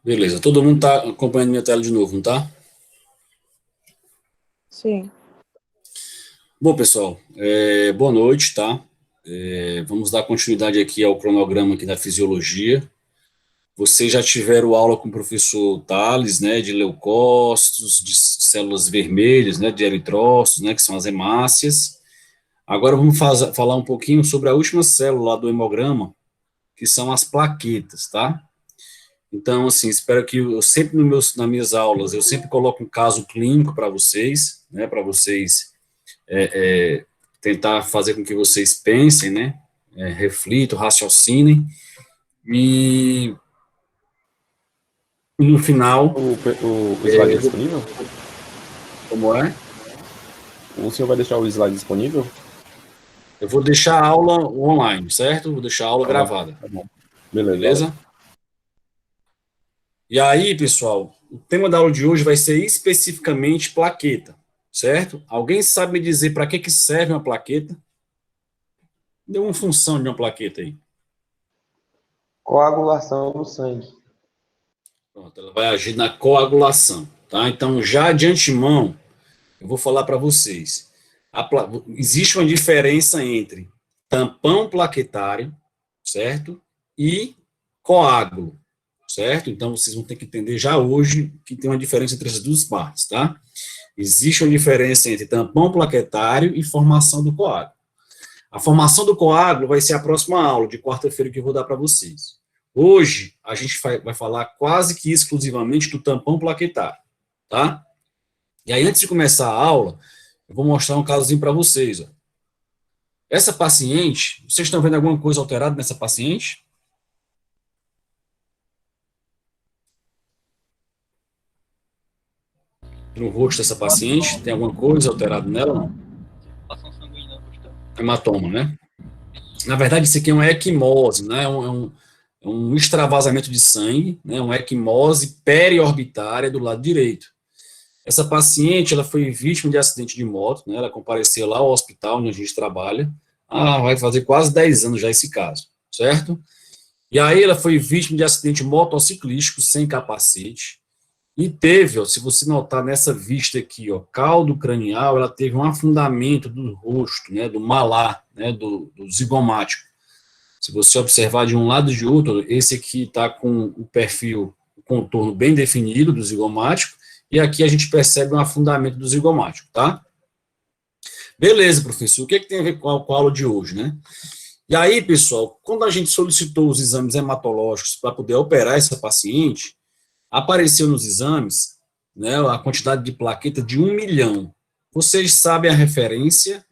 Beleza, todo mundo está acompanhando minha tela de novo, não tá? Sim. Bom, pessoal, boa noite, tá? Vamos dar continuidade aqui ao cronograma aqui da fisiologia. Vocês já tiveram aula com o professor Tales, né, de leucócitos, de células vermelhas, né, de eritrócitos, né, que são as hemácias. Agora vamos falar um pouquinho sobre a última célula lá do hemograma, que são as plaquetas, tá? Então, assim, espero que eu sempre nas minhas aulas, eu sempre coloco um caso clínico para vocês, né, para vocês tentar fazer com que vocês pensem, né, reflitam, raciocinem, e no final, O slide é disponível? como é? O senhor vai deixar o slide disponível? Eu vou deixar a aula online, certo? Vou deixar a aula gravada. Tá bom. Beleza? E aí, pessoal, o tema da aula de hoje vai ser especificamente plaqueta, certo? Alguém sabe me dizer para que serve uma plaqueta? Deu uma função de uma plaqueta aí. Coagulação no sangue. Pronto, ela vai agir na coagulação, tá? Então, já de antemão, eu vou falar para vocês. Existe uma diferença entre tampão plaquetário, certo? E coágulo, certo? Então, vocês vão ter que entender já hoje que tem uma diferença entre essas duas partes, tá? Existe uma diferença entre tampão plaquetário e formação do coágulo. A formação do coágulo vai ser a próxima aula, de quarta-feira, que eu vou dar para vocês. Hoje, a gente vai falar quase que exclusivamente do tampão plaquetário, tá? E aí, antes de começar a aula, eu vou mostrar um casozinho para vocês. Ó. Essa paciente, vocês estão vendo alguma coisa alterada nessa paciente? No rosto dessa paciente, tem alguma coisa alterada nela ou não? Hematoma, né? Na verdade, isso aqui é uma equimose, né? Um extravasamento de sangue, né? Uma equimose periorbitária do lado direito. Essa paciente, ela foi vítima de acidente de moto, né? Ela compareceu lá ao hospital onde a gente trabalha. Vai fazer quase 10 anos já esse caso, certo? E aí ela foi vítima de acidente motociclístico sem capacete. E teve, ó, se você notar nessa vista aqui, ó, caldo cranial, ela teve um afundamento do rosto, né, do malar, né, do zigomático. Se você observar de um lado e de outro, esse aqui está com o perfil, o contorno bem definido do zigomático, e aqui a gente percebe um afundamento do zigomático, tá? Beleza, professor, o que tem a ver com a aula de hoje, né? E aí, pessoal, quando a gente solicitou os exames hematológicos para poder operar essa paciente, apareceu nos exames, né, a quantidade de plaqueta de 1 milhão. Vocês sabem a referência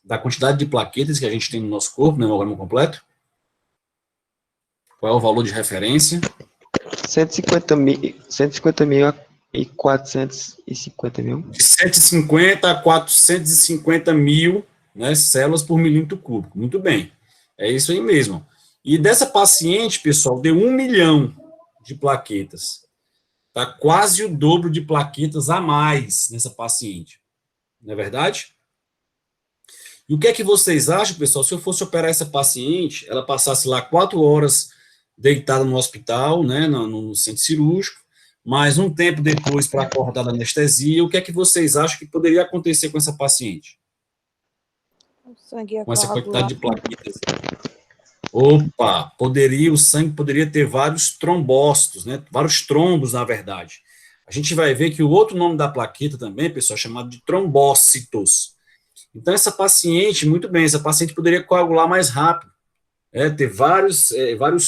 da quantidade de plaquetas que a gente tem no nosso corpo, no hemograma completo? Qual é o valor de referência? 150 mil e 450 mil. De 150 a 450 mil, né, células por milímetro cúbico. Muito bem. É isso aí mesmo. E dessa paciente, pessoal, deu 1 milhão de plaquetas. Tá quase o dobro de plaquetas a mais nessa paciente. Não é verdade? E o que é que vocês acham, pessoal, se eu fosse operar essa paciente, ela passasse lá 4 horas deitada no hospital, né, no centro cirúrgico, mais um tempo depois para acordar da anestesia, o que é que vocês acham que poderia acontecer com essa paciente? O sangue ia com essa coagular. quantidade de plaquetas? Opa, o sangue poderia ter vários trombócitos, né, vários trombos, na verdade. A gente vai ver que o outro nome da plaqueta também, pessoal, é chamado de trombócitos. Então, essa paciente, muito bem, essa paciente poderia coagular mais rápido, ter várias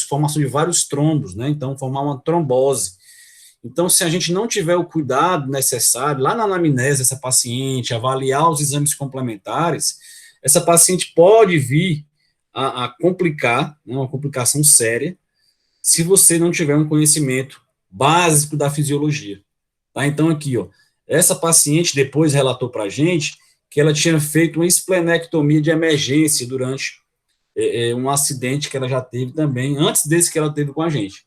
formação de vários trombos, né, então formar uma trombose. Então, se a gente não tiver o cuidado necessário, lá na anamnese dessa paciente, avaliar os exames complementares, essa paciente pode vir a complicar, né, uma complicação séria, se você não tiver um conhecimento básico da fisiologia. Tá? Então, aqui, ó, essa paciente depois relatou para a gente que ela tinha feito uma esplenectomia de emergência durante um acidente que ela já teve também, antes desse que ela teve com a gente.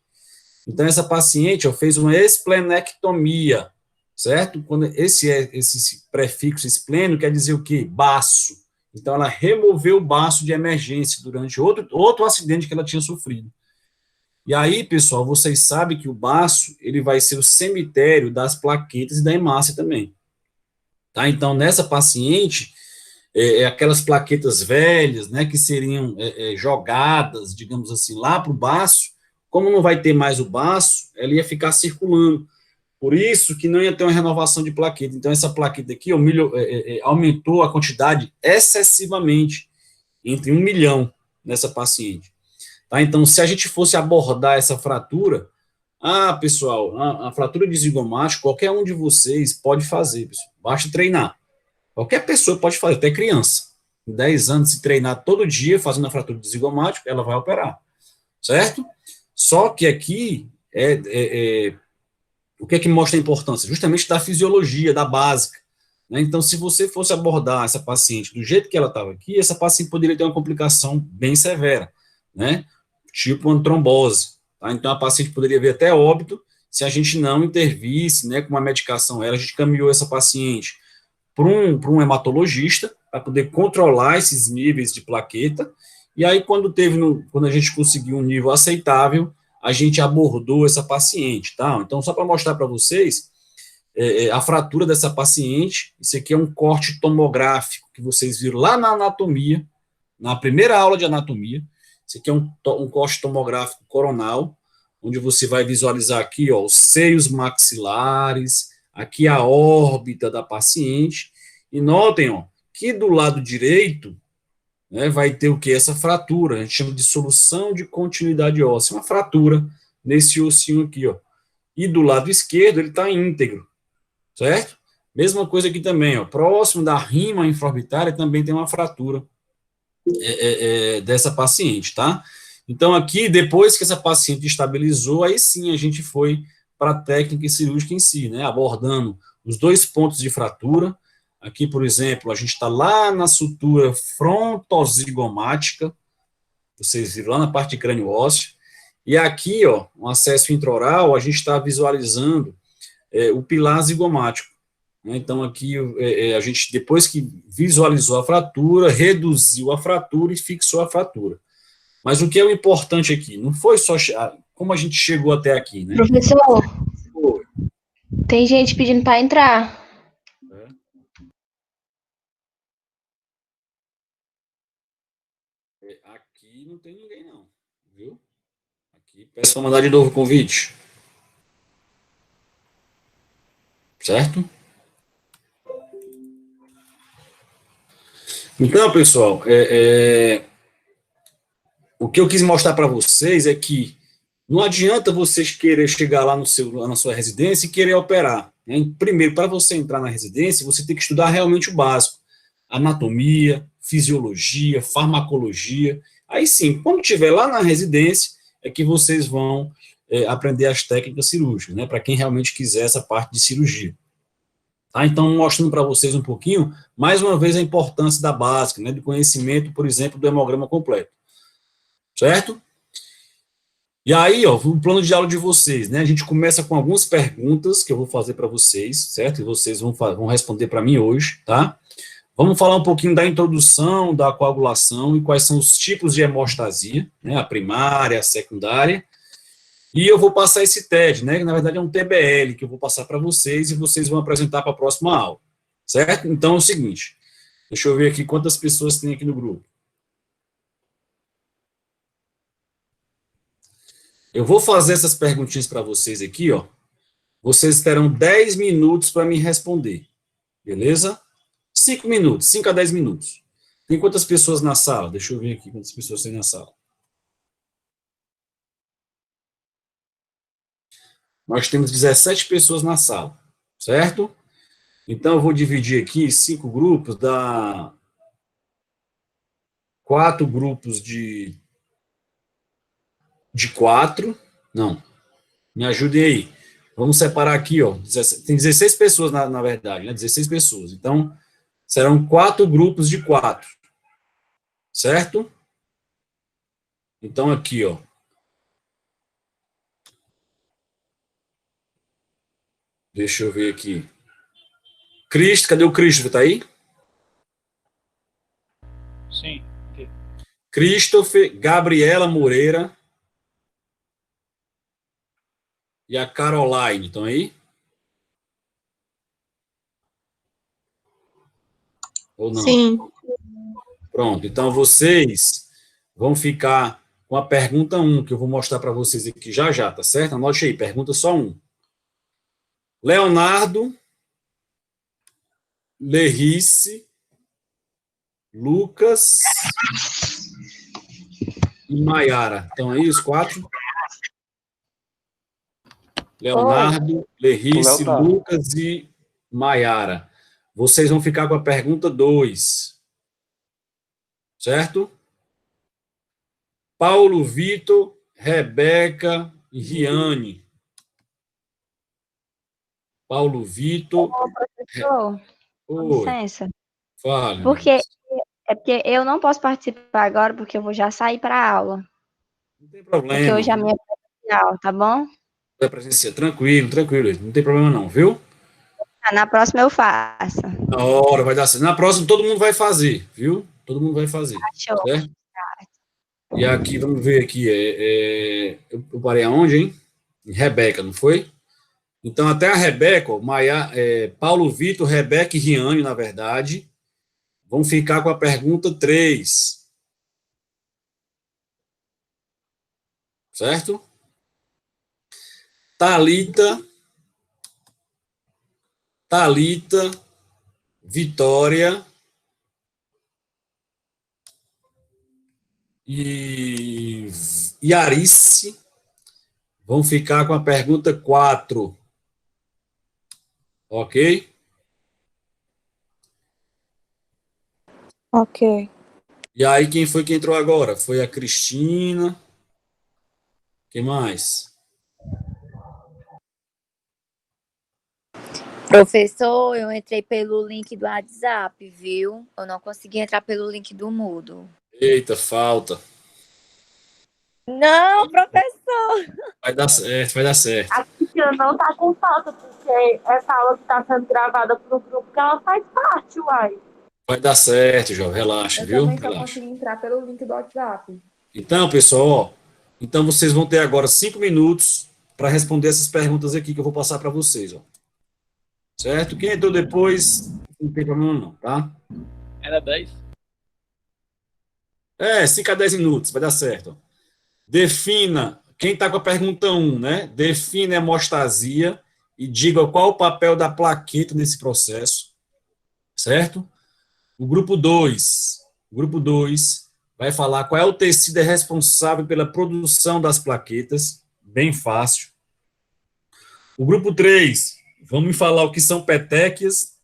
Então, essa paciente fez uma esplenectomia, certo? Quando esse prefixo espleno quer dizer o quê? Baço. Então, ela removeu o baço de emergência durante outro acidente que ela tinha sofrido. E aí, pessoal, vocês sabem que o baço, ele vai ser o cemitério das plaquetas e da hemácia também. Tá? Então, nessa paciente, aquelas plaquetas velhas, né, que seriam jogadas, digamos assim, lá para o baço, como não vai ter mais o baço, ela ia ficar circulando. Por isso que não ia ter uma renovação de plaqueta. Então, essa plaqueta aqui aumentou a quantidade excessivamente, entre 1 milhão nessa paciente. Tá? Então, se a gente fosse abordar essa fratura, pessoal, a fratura de zigomático, qualquer um de vocês pode fazer, pessoal. Basta treinar. Qualquer pessoa pode fazer, até criança. Com 10 anos, se treinar todo dia fazendo a fratura de zigomático, ela vai operar. Certo? Só que aqui o que é que mostra a importância? Justamente da fisiologia, da básica. Né? Então, se você fosse abordar essa paciente do jeito que ela estava aqui, essa paciente poderia ter uma complicação bem severa, né? Tipo uma trombose. Tá? Então, a paciente poderia vir até óbito se a gente não intervisse, né, com uma medicação. A gente caminhou essa paciente para um hematologista, para poder controlar esses níveis de plaqueta, e aí, quando a gente conseguiu um nível aceitável, a gente abordou essa paciente, tá? Então, só para mostrar para vocês, a fratura dessa paciente, isso aqui é um corte tomográfico, que vocês viram lá na anatomia, na primeira aula de anatomia, isso aqui é um corte tomográfico coronal, onde você vai visualizar aqui, ó, os seios maxilares, aqui a órbita da paciente, e notem, ó, que do lado direito, né, vai ter o que? Essa fratura, a gente chama de solução de continuidade óssea, uma fratura nesse ossinho aqui, ó. E do lado esquerdo ele está íntegro, certo? Mesma coisa aqui também, ó, próximo da rima infraorbitária também tem uma fratura dessa paciente, tá? Então aqui, depois que essa paciente estabilizou, aí sim a gente foi para a técnica cirúrgica em si, né, abordando os 2 pontos de fratura. Aqui, por exemplo, a gente está lá na sutura frontozigomática, vocês viram lá na parte de crânio ósseo, e aqui, ó, um acesso intraoral, a gente está visualizando o pilar zigomático. Né? Então, aqui, a gente, depois que visualizou a fratura, reduziu a fratura e fixou a fratura. Mas o que é o importante aqui? Não foi só como a gente chegou até aqui, né? Professor, tem gente pedindo para entrar. Aqui não tem ninguém, não. Viu? Aqui, peço para mandar de novo o convite. Certo? Então, pessoal, o que eu quis mostrar para vocês é que não adianta vocês querer chegar lá na sua residência e querer operar. Né? Primeiro, para você entrar na residência, você tem que estudar realmente o básico. Anatomia, fisiologia, farmacologia. Aí sim, quando estiver lá na residência, é que vocês vão aprender as técnicas cirúrgicas, né? Para quem realmente quiser essa parte de cirurgia. Tá? Então, mostrando para vocês um pouquinho, mais uma vez, a importância da básica, né? Do conhecimento, por exemplo, do hemograma completo. Certo? E aí, ó, o plano de aula de vocês, né? A gente começa com algumas perguntas que eu vou fazer para vocês, certo? E vocês vão responder para mim hoje, tá? Vamos falar um pouquinho da introdução da coagulação e quais são os tipos de hemostasia, né? A primária, a secundária. E eu vou passar esse TED, né? Que na verdade é um TBL que eu vou passar para vocês e vocês vão apresentar para a próxima aula, certo? Então é o seguinte, deixa eu ver aqui quantas pessoas tem aqui no grupo. Eu vou fazer essas perguntinhas para vocês aqui, ó. Vocês terão 10 minutos para me responder, beleza? 5 minutos, 5 a 10 minutos. Tem quantas pessoas na sala? Deixa eu ver aqui quantas pessoas tem na sala. Nós temos 17 pessoas na sala, certo? Então, eu vou dividir aqui 5 grupos, dá 4 grupos de 4. Não, me ajudem aí. Vamos separar aqui, ó. Tem 16 pessoas, na verdade, né? 16 pessoas. Então, serão 4 grupos de 4. Certo? Então, aqui, ó. Deixa eu ver aqui. Cristo, cadê o Cristo? Tá aí? Sim. Okay. Christopher, Gabriela Moreira, e a Caroline. Estão aí? Ou não? Sim. Pronto. Então, vocês vão ficar com a pergunta 1, que eu vou mostrar para vocês aqui já já, tá certo? Anote aí, pergunta só 1. Leonardo, Lerice, Lucas e Maiara. Estão aí os 4? Leonardo, O Léo Lerice, tá. Lucas e Maiara. Vocês vão ficar com a pergunta 2, certo? Paulo, Vitor, Rebeca e Riane. Paulo, Vitor. Professor, com Oi, licença. fale, Porque Andrés. porque eu não posso participar agora, porque eu vou já sair para a aula. Não tem Porque problema. hoje a minha é presencial, tá bom? Vai presenciar. Tranquilo, tranquilo. Não tem problema não, viu? Ah, na próxima eu faço. Na hora, vai dar certo. Na próxima todo mundo vai fazer, viu? Todo mundo vai fazer, Show. certo? E aqui, vamos ver aqui, eu parei aonde, hein? Em Rebeca, não foi? Então, até a Rebeca, ó, Paulo Vitor, Rebeca e Riane, na verdade, vão ficar com a pergunta 3, certo? Talita, Vitória e Yarice vão ficar com a pergunta 4, ok? Ok. E aí, quem foi que entrou agora? Foi a Cristina. Quem mais? Professor, eu entrei pelo link do WhatsApp, viu? Eu não consegui entrar pelo link do Moodle. Eita, falta. Não, professor! Vai dar certo, vai dar certo. A Cristina não tá com falta, porque essa aula que tá sendo gravada pro grupo que ela faz parte, uai. Vai dar certo, João. Relaxa, Eu viu? também só Relaxa. consegui entrar pelo link do WhatsApp. Então, pessoal, ó, então vocês vão ter agora 5 minutos para responder essas perguntas aqui que eu vou passar para vocês, ó. Certo? Quem entrou depois, não tem problema não, tá? Era 10. 5 a 10 minutos, vai dar certo. Ó. Defina, quem está com a pergunta 1, né? Defina a hemostasia e diga qual o papel da plaqueta nesse processo, certo? O grupo 2 vai falar qual é o tecido responsável pela produção das plaquetas, bem fácil. O grupo 3, vamos me falar o que são petequias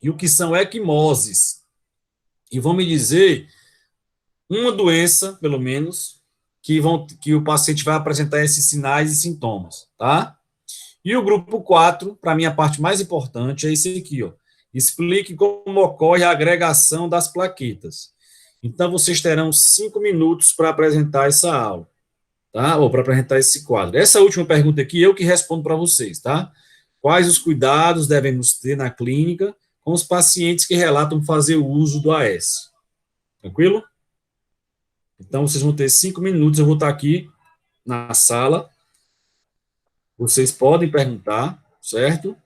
e o que são equimoses. E vão me dizer uma doença, pelo menos, que o paciente vai apresentar esses sinais e sintomas, tá? E o grupo 4, para mim a parte mais importante, é esse aqui, ó. Explique como ocorre a agregação das plaquetas. Então, vocês terão 5 minutos para apresentar essa aula, tá? Ou para apresentar esse quadro. Essa última pergunta aqui, eu que respondo para vocês, tá? Quais os cuidados devemos ter na clínica com os pacientes que relatam fazer o uso do AS? Tranquilo? Então, vocês vão ter 5 minutos, eu vou estar aqui na sala. Vocês podem perguntar, certo?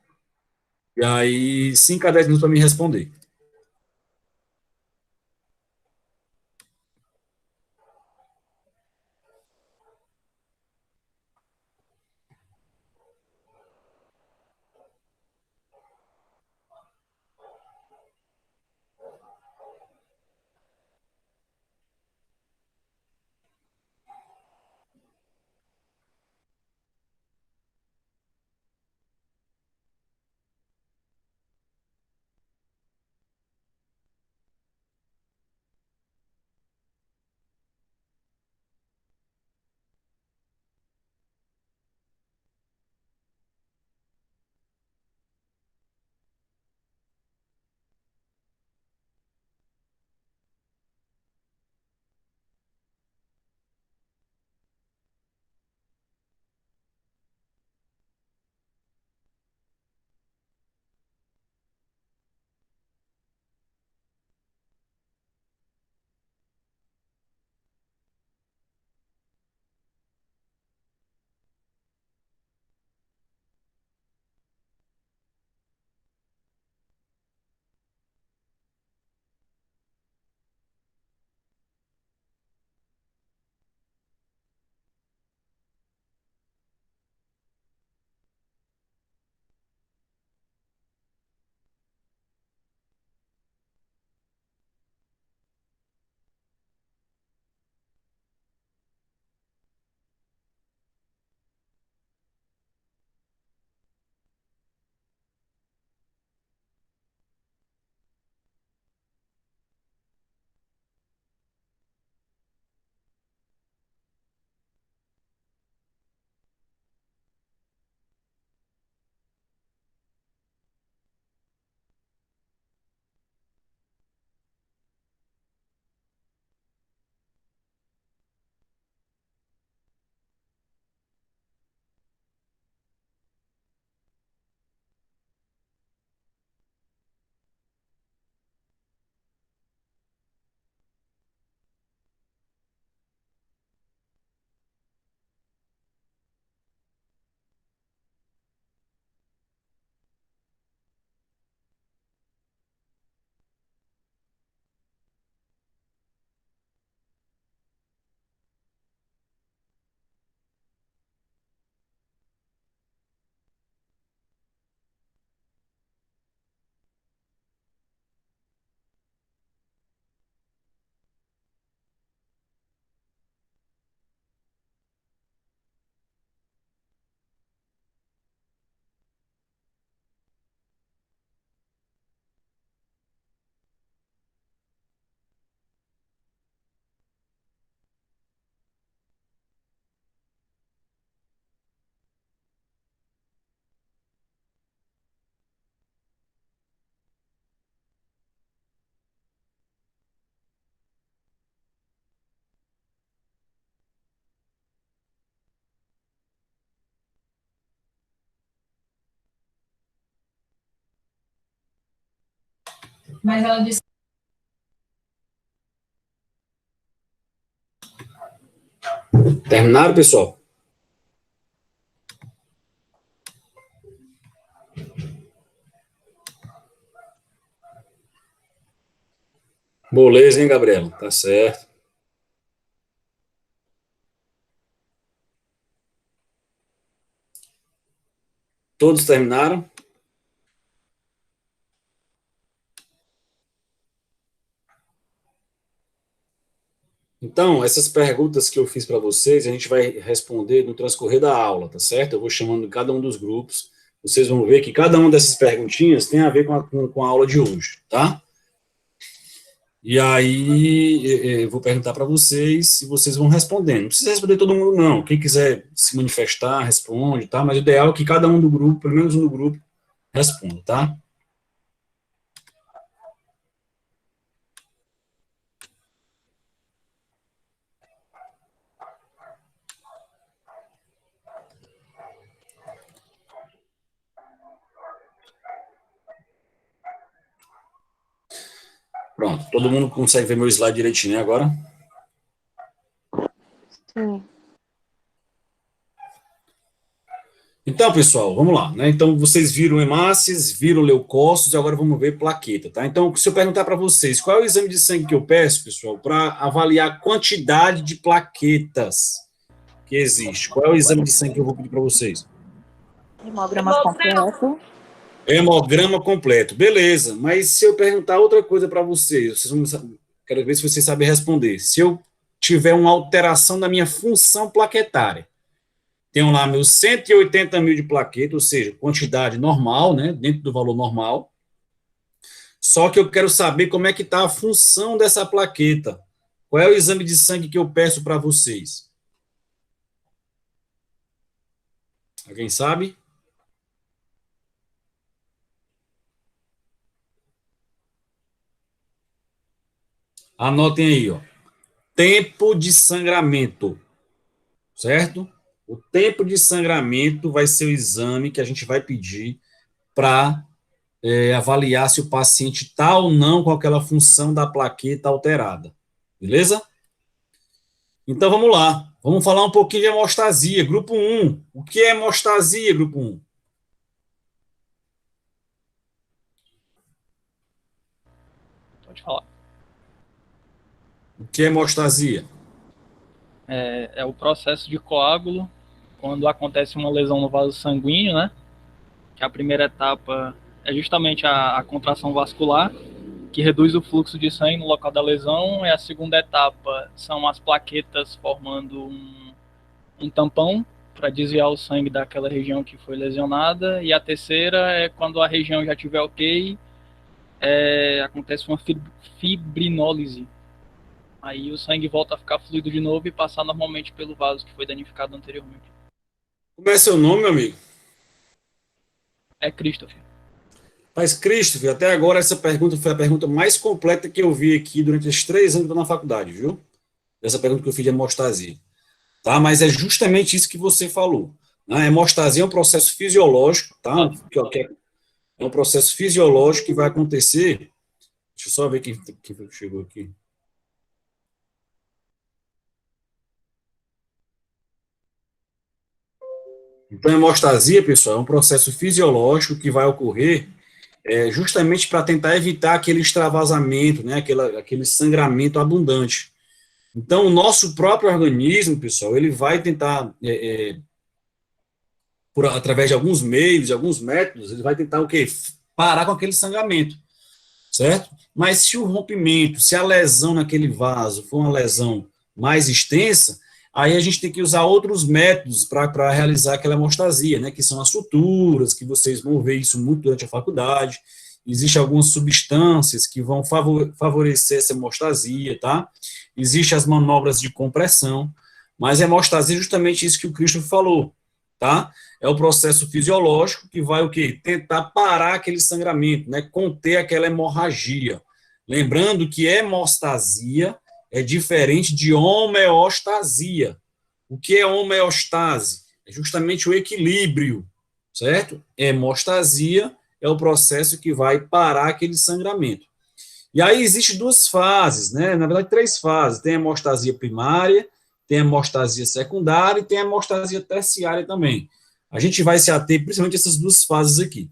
E aí, 5 a 10 minutos para me responder. Mas ela disse. Terminaram, pessoal? Beleza, hein, Gabriela? Tá certo. Todos terminaram? Então, essas perguntas que eu fiz para vocês, a gente vai responder no transcorrer da aula, tá certo? Eu vou chamando cada um dos grupos. Vocês vão ver que cada uma dessas perguntinhas tem a ver com a aula de hoje, tá? E aí, eu vou perguntar para vocês e vocês vão respondendo. Não precisa responder todo mundo, não. Quem quiser se manifestar, responde, tá? Mas o ideal é que cada um do grupo, pelo menos um do grupo, responda, tá? Pronto, todo mundo consegue ver meu slide direitinho, né, agora? Sim. Então, pessoal, vamos lá, né? Então, vocês viram hemácias, viram leucócitos, e agora vamos ver plaqueta, tá? Então, se eu perguntar para vocês, qual é o exame de sangue que eu peço, pessoal, para avaliar a quantidade de plaquetas que existe? Qual é o exame de sangue que eu vou pedir para vocês? Hemograma completo. Hemograma completo, beleza. Mas se eu perguntar outra coisa para vocês quero ver se vocês sabem responder. Se eu tiver uma alteração da minha função plaquetária, tenho lá meus 180 mil de plaqueta, ou seja, quantidade normal, né, dentro do valor normal, só que eu quero saber como é que está a função dessa plaqueta. Qual é o exame de sangue que eu peço para vocês? Alguém sabe? Anotem aí, ó. Tempo de sangramento, certo? O tempo de sangramento vai ser o exame que a gente vai pedir para avaliar se o paciente está ou não com aquela função da plaqueta alterada. Beleza? Então, vamos lá. Vamos falar um pouquinho de hemostasia. Grupo 1. O que é hemostasia, grupo 1? Pode falar. O que é hemostasia? É o processo de coágulo quando acontece uma lesão no vaso sanguíneo, né? Que a primeira etapa é justamente a contração vascular, que reduz o fluxo de sangue no local da lesão, e a segunda etapa são as plaquetas formando um tampão para desviar o sangue daquela região que foi lesionada, e a terceira é quando a região já estiver ok, acontece uma fibrinólise. Aí o sangue volta a ficar fluido de novo e passar normalmente pelo vaso que foi danificado anteriormente. Como é seu nome, meu amigo? É Christopher. Mas, Christopher, até agora essa pergunta foi a pergunta mais completa que eu vi aqui durante os 3 anos que eu estou na faculdade, viu? Essa pergunta que eu fiz de hemostasia. Tá? Mas é justamente isso que você falou. Né? A hemostasia é um processo fisiológico, tá? É um processo fisiológico que vai acontecer. Deixa eu só ver quem chegou aqui. Então, a hemostasia, pessoal, é um processo fisiológico que vai ocorrer justamente para tentar evitar aquele extravasamento, né, aquele sangramento abundante. Então, o nosso próprio organismo, pessoal, ele vai tentar, através de alguns meios, de alguns métodos, ele vai tentar o quê? Parar com aquele sangramento, certo? Mas se o rompimento, se a lesão naquele vaso for uma lesão mais extensa, aí a gente tem que usar outros métodos para realizar aquela hemostasia, né, que são as suturas, que vocês vão ver isso muito durante a faculdade. Existem algumas substâncias que vão favorecer essa hemostasia, tá? Existem as manobras de compressão, mas a hemostasia é justamente isso que o Christopher falou, tá? É o processo fisiológico que vai o quê? Tentar parar aquele sangramento, né, conter aquela hemorragia. Lembrando que hemostasia é diferente de homeostasia. O que é homeostase? É justamente o equilíbrio, certo? Hemostasia é o processo que vai parar aquele sangramento. E aí existem duas fases, né? Na verdade, 3 fases. Tem a hemostasia primária, tem a hemostasia secundária e tem a hemostasia terciária também. A gente vai se ater principalmente a essas 2 fases aqui.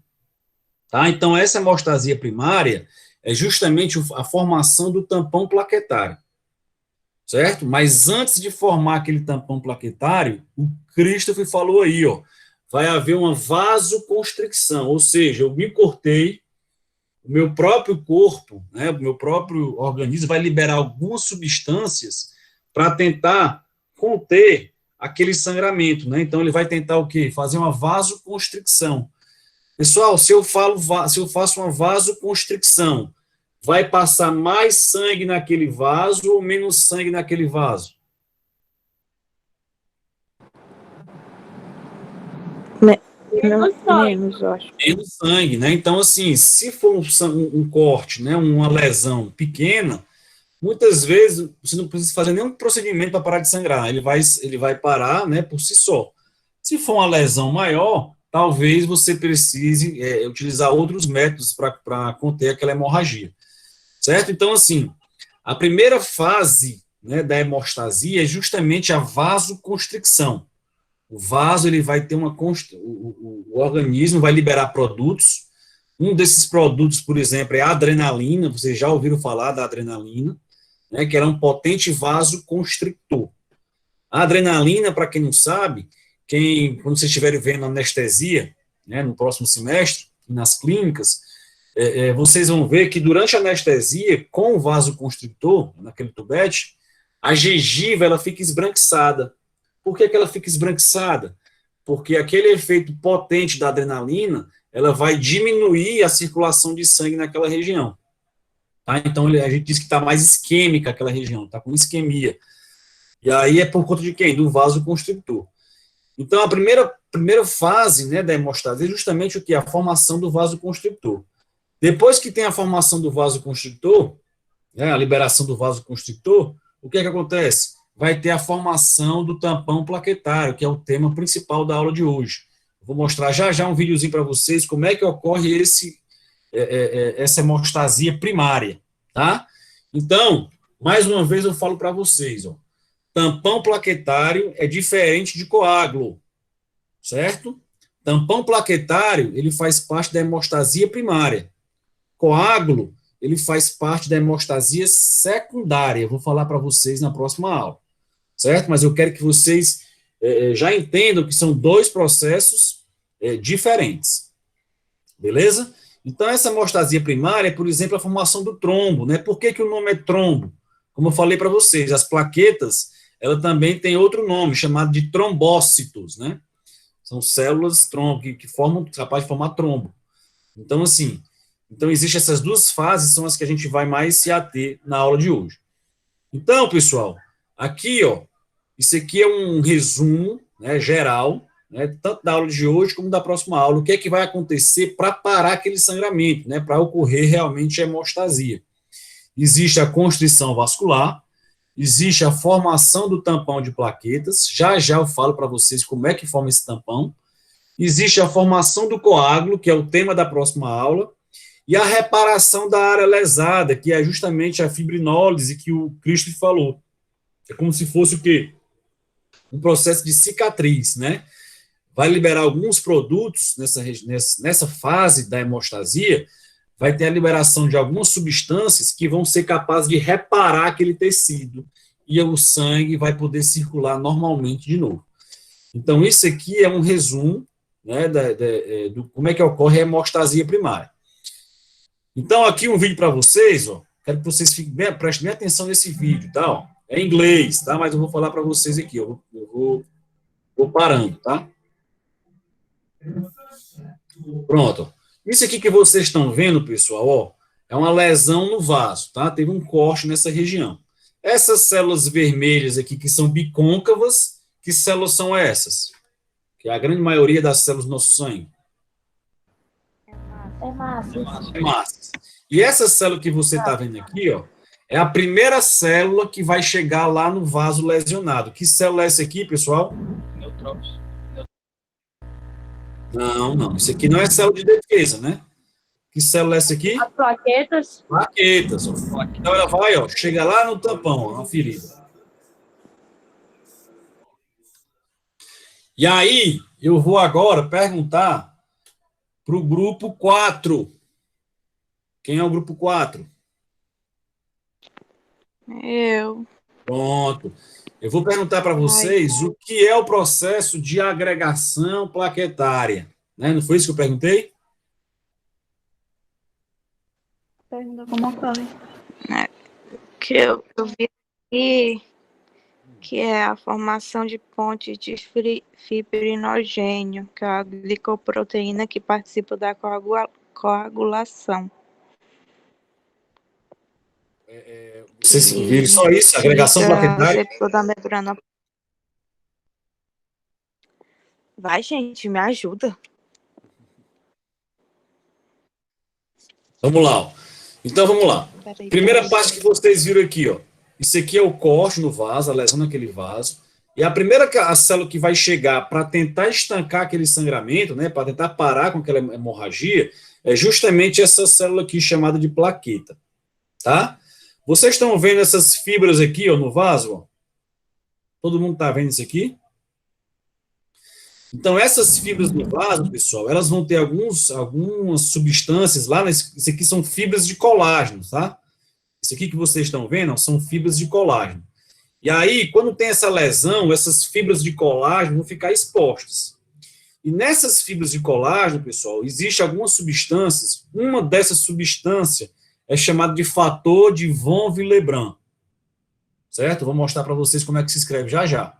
Tá? Então, essa hemostasia primária é justamente a formação do tampão plaquetário, certo? Mas antes de formar aquele tampão plaquetário, o Christopher falou aí, ó, vai haver uma vasoconstricção, ou seja, eu me cortei, o meu próprio corpo, né, o meu próprio organismo vai liberar algumas substâncias para tentar conter aquele sangramento, né? Então, ele vai tentar o quê? Fazer uma vasoconstricção. Pessoal, se eu faço uma vasoconstricção, vai passar mais sangue naquele vaso ou menos sangue naquele vaso? Menos, eu acho. Menos sangue, né? Então, assim, se for um corte, né, uma lesão pequena, muitas vezes você não precisa fazer nenhum procedimento para parar de sangrar, ele vai parar, né, por si só. Se for uma lesão maior, talvez você precise utilizar outros métodos para conter aquela hemorragia, certo? Então, assim, a primeira fase, né, da hemostasia é justamente a vasoconstricção. O vaso, ele vai ter o organismo vai liberar produtos. Um desses produtos, por exemplo, é a adrenalina. Vocês já ouviram falar da adrenalina, né, que era um potente vasoconstrictor. A adrenalina, para quem não sabe, quando vocês estiverem vendo anestesia, né, no próximo semestre, nas clínicas, vocês vão ver que durante a anestesia, com o vasoconstrictor, naquele tubete, a gengiva ela fica esbranquiçada. Por que ela fica esbranquiçada? Porque aquele efeito potente da adrenalina, ela vai diminuir a circulação de sangue naquela região. Tá? Então, a gente diz que está mais isquêmica aquela região, está com isquemia. E aí é por conta de quem? Do vasoconstrictor. Então, a primeira fase, né, da hemostasia é justamente o que? A formação do vasoconstrictor. Depois que tem a formação do vasoconstrictor, né, a liberação do vasoconstrictor, o que é que acontece? Vai ter a formação do tampão plaquetário, que é o tema principal da aula de hoje. Vou mostrar já um videozinho para vocês como é que ocorre essa hemostasia primária, tá? Então, mais uma vez eu falo para vocês, ó, tampão plaquetário é diferente de coágulo, certo? Tampão plaquetário, ele faz parte da hemostasia primária. Coágulo, ele faz parte da hemostasia secundária. Eu vou falar para vocês na próxima aula, certo? Mas eu quero que vocês já entendam que são 2 processos diferentes, beleza? Então, essa hemostasia primária é, por exemplo, a formação do trombo, né? Por que o nome é trombo? Como eu falei para vocês, as plaquetas, ela também tem outro nome, chamado de trombócitos, né? São células trombo, que formam, capazes de formar trombo. Então, assim, existem essas 2 fases, são as que a gente vai mais se ater na aula de hoje. Então, pessoal, aqui, ó, isso aqui é um resumo, né, geral, né, tanto da aula de hoje como da próxima aula, o que é que vai acontecer para parar aquele sangramento, né, para ocorrer realmente a hemostasia. Existe a constrição vascular, existe a formação do tampão de plaquetas, já eu falo para vocês como é que forma esse tampão, existe a formação do coágulo, que é o tema da próxima aula, e a reparação da área lesada, que é justamente a fibrinólise que o Cristo falou. É como se fosse o quê? Um processo de cicatriz, né? Vai liberar alguns produtos nessa fase da hemostasia, vai ter a liberação de algumas substâncias que vão ser capazes de reparar aquele tecido e o sangue vai poder circular normalmente de novo. Então, isso aqui é um resumo, né, do como é que ocorre a hemostasia primária. Então, aqui um vídeo para vocês, ó, quero que vocês prestem bem atenção nesse vídeo, tá? Ó, é em inglês, tá? Mas eu vou falar para vocês aqui, eu vou parando, tá? Pronto, ó. Isso aqui que vocês estão vendo, pessoal, ó, é uma lesão no vaso, tá? Teve um corte nessa região. Essas células vermelhas aqui, que são bicôncavas, que células são essas? Que é a grande maioria das células do nosso sangue. Massas. E essa célula que você está vendo aqui, ó, é a primeira célula que vai chegar lá no vaso lesionado. Que célula é essa aqui, pessoal? Neutrófilos. Não. Isso aqui não é célula de defesa, né? Que célula é essa aqui? As plaquetas. Plaquetas. Ó. Então ela vai, ó, chega lá no tampão, ó, na ferida. E aí, eu vou agora perguntar para o grupo 4. Quem é o grupo 4? Eu. Pronto. Eu vou perguntar para vocês o que é o processo de agregação plaquetária. Né? Não foi isso que eu perguntei? Pergunta como foi. Que eu vi aqui que é a formação de pontes de fibrinogênio, que é a glicoproteína que participa da coagulação. Vocês viram só isso? Agregação plaquetária? Da membrana. Vai, gente, me ajuda. Vamos lá. Ó. Então, vamos lá. Primeira parte que vocês viram aqui, ó. Isso aqui é o corte no vaso, a lesão naquele vaso. E a primeira célula que vai chegar para tentar estancar aquele sangramento, né, para tentar parar com aquela hemorragia, é justamente essa célula aqui chamada de plaqueta. Tá? Vocês estão vendo essas fibras aqui, ó, no vaso? Ó? Todo mundo está vendo isso aqui? Então, essas fibras no vaso, pessoal, elas vão ter algumas substâncias lá. Isso aqui são fibras de colágeno, tá? Isso aqui que vocês estão vendo são fibras de colágeno. E aí, quando tem essa lesão, essas fibras de colágeno vão ficar expostas. E nessas fibras de colágeno, pessoal, existem algumas substâncias. Uma dessas substâncias é chamada de fator de von Willebrand. Certo? Vou mostrar para vocês como é que se escreve já já.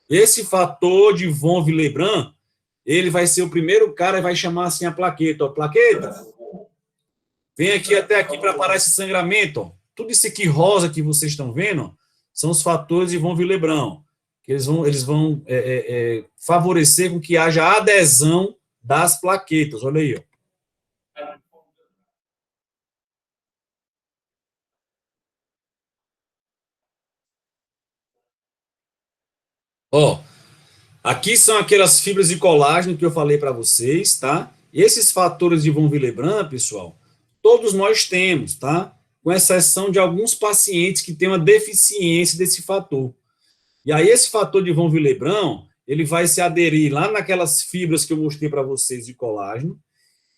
Esse fator de von Willebrand, ele vai ser o primeiro cara e vai chamar assim a plaqueta. Ó, plaqueta, vem aqui até aqui para parar esse sangramento. Ó. Tudo isso aqui rosa que vocês estão vendo, ó, são os fatores de von Willebrand, que eles vão favorecer com que haja adesão das plaquetas. Olha aí. Ó. Ó, aqui são aquelas fibras de colágeno que eu falei para vocês, tá? E esses fatores de von Willebrand, pessoal, todos nós temos, tá? Com exceção de alguns pacientes que têm uma deficiência desse fator. E aí esse fator de von Willebrand, ele vai se aderir lá naquelas fibras que eu mostrei para vocês de colágeno,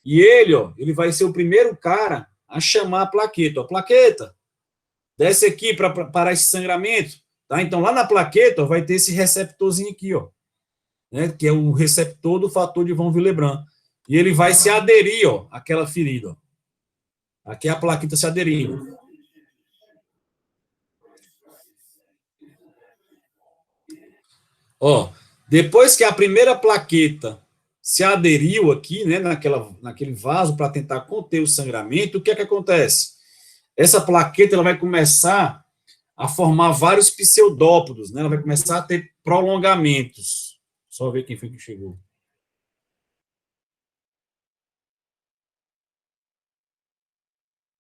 e ele vai ser o primeiro cara a chamar a plaqueta. Ó, plaqueta, desce aqui para parar esse sangramento. Tá? Então, lá na plaqueta, ó, vai ter esse receptorzinho aqui, ó, né, que é o receptor do fator de von Willebrand. E ele vai se aderir, ó, àquela ferida. Ó. Aqui é a plaqueta se aderindo. Ó, depois que a primeira plaqueta se aderiu aqui, né, naquele vaso para tentar conter o sangramento, o que é que acontece? Essa plaqueta ela vai começar a formar vários pseudópodos, né? Ela vai começar a ter prolongamentos. Só ver quem foi que chegou.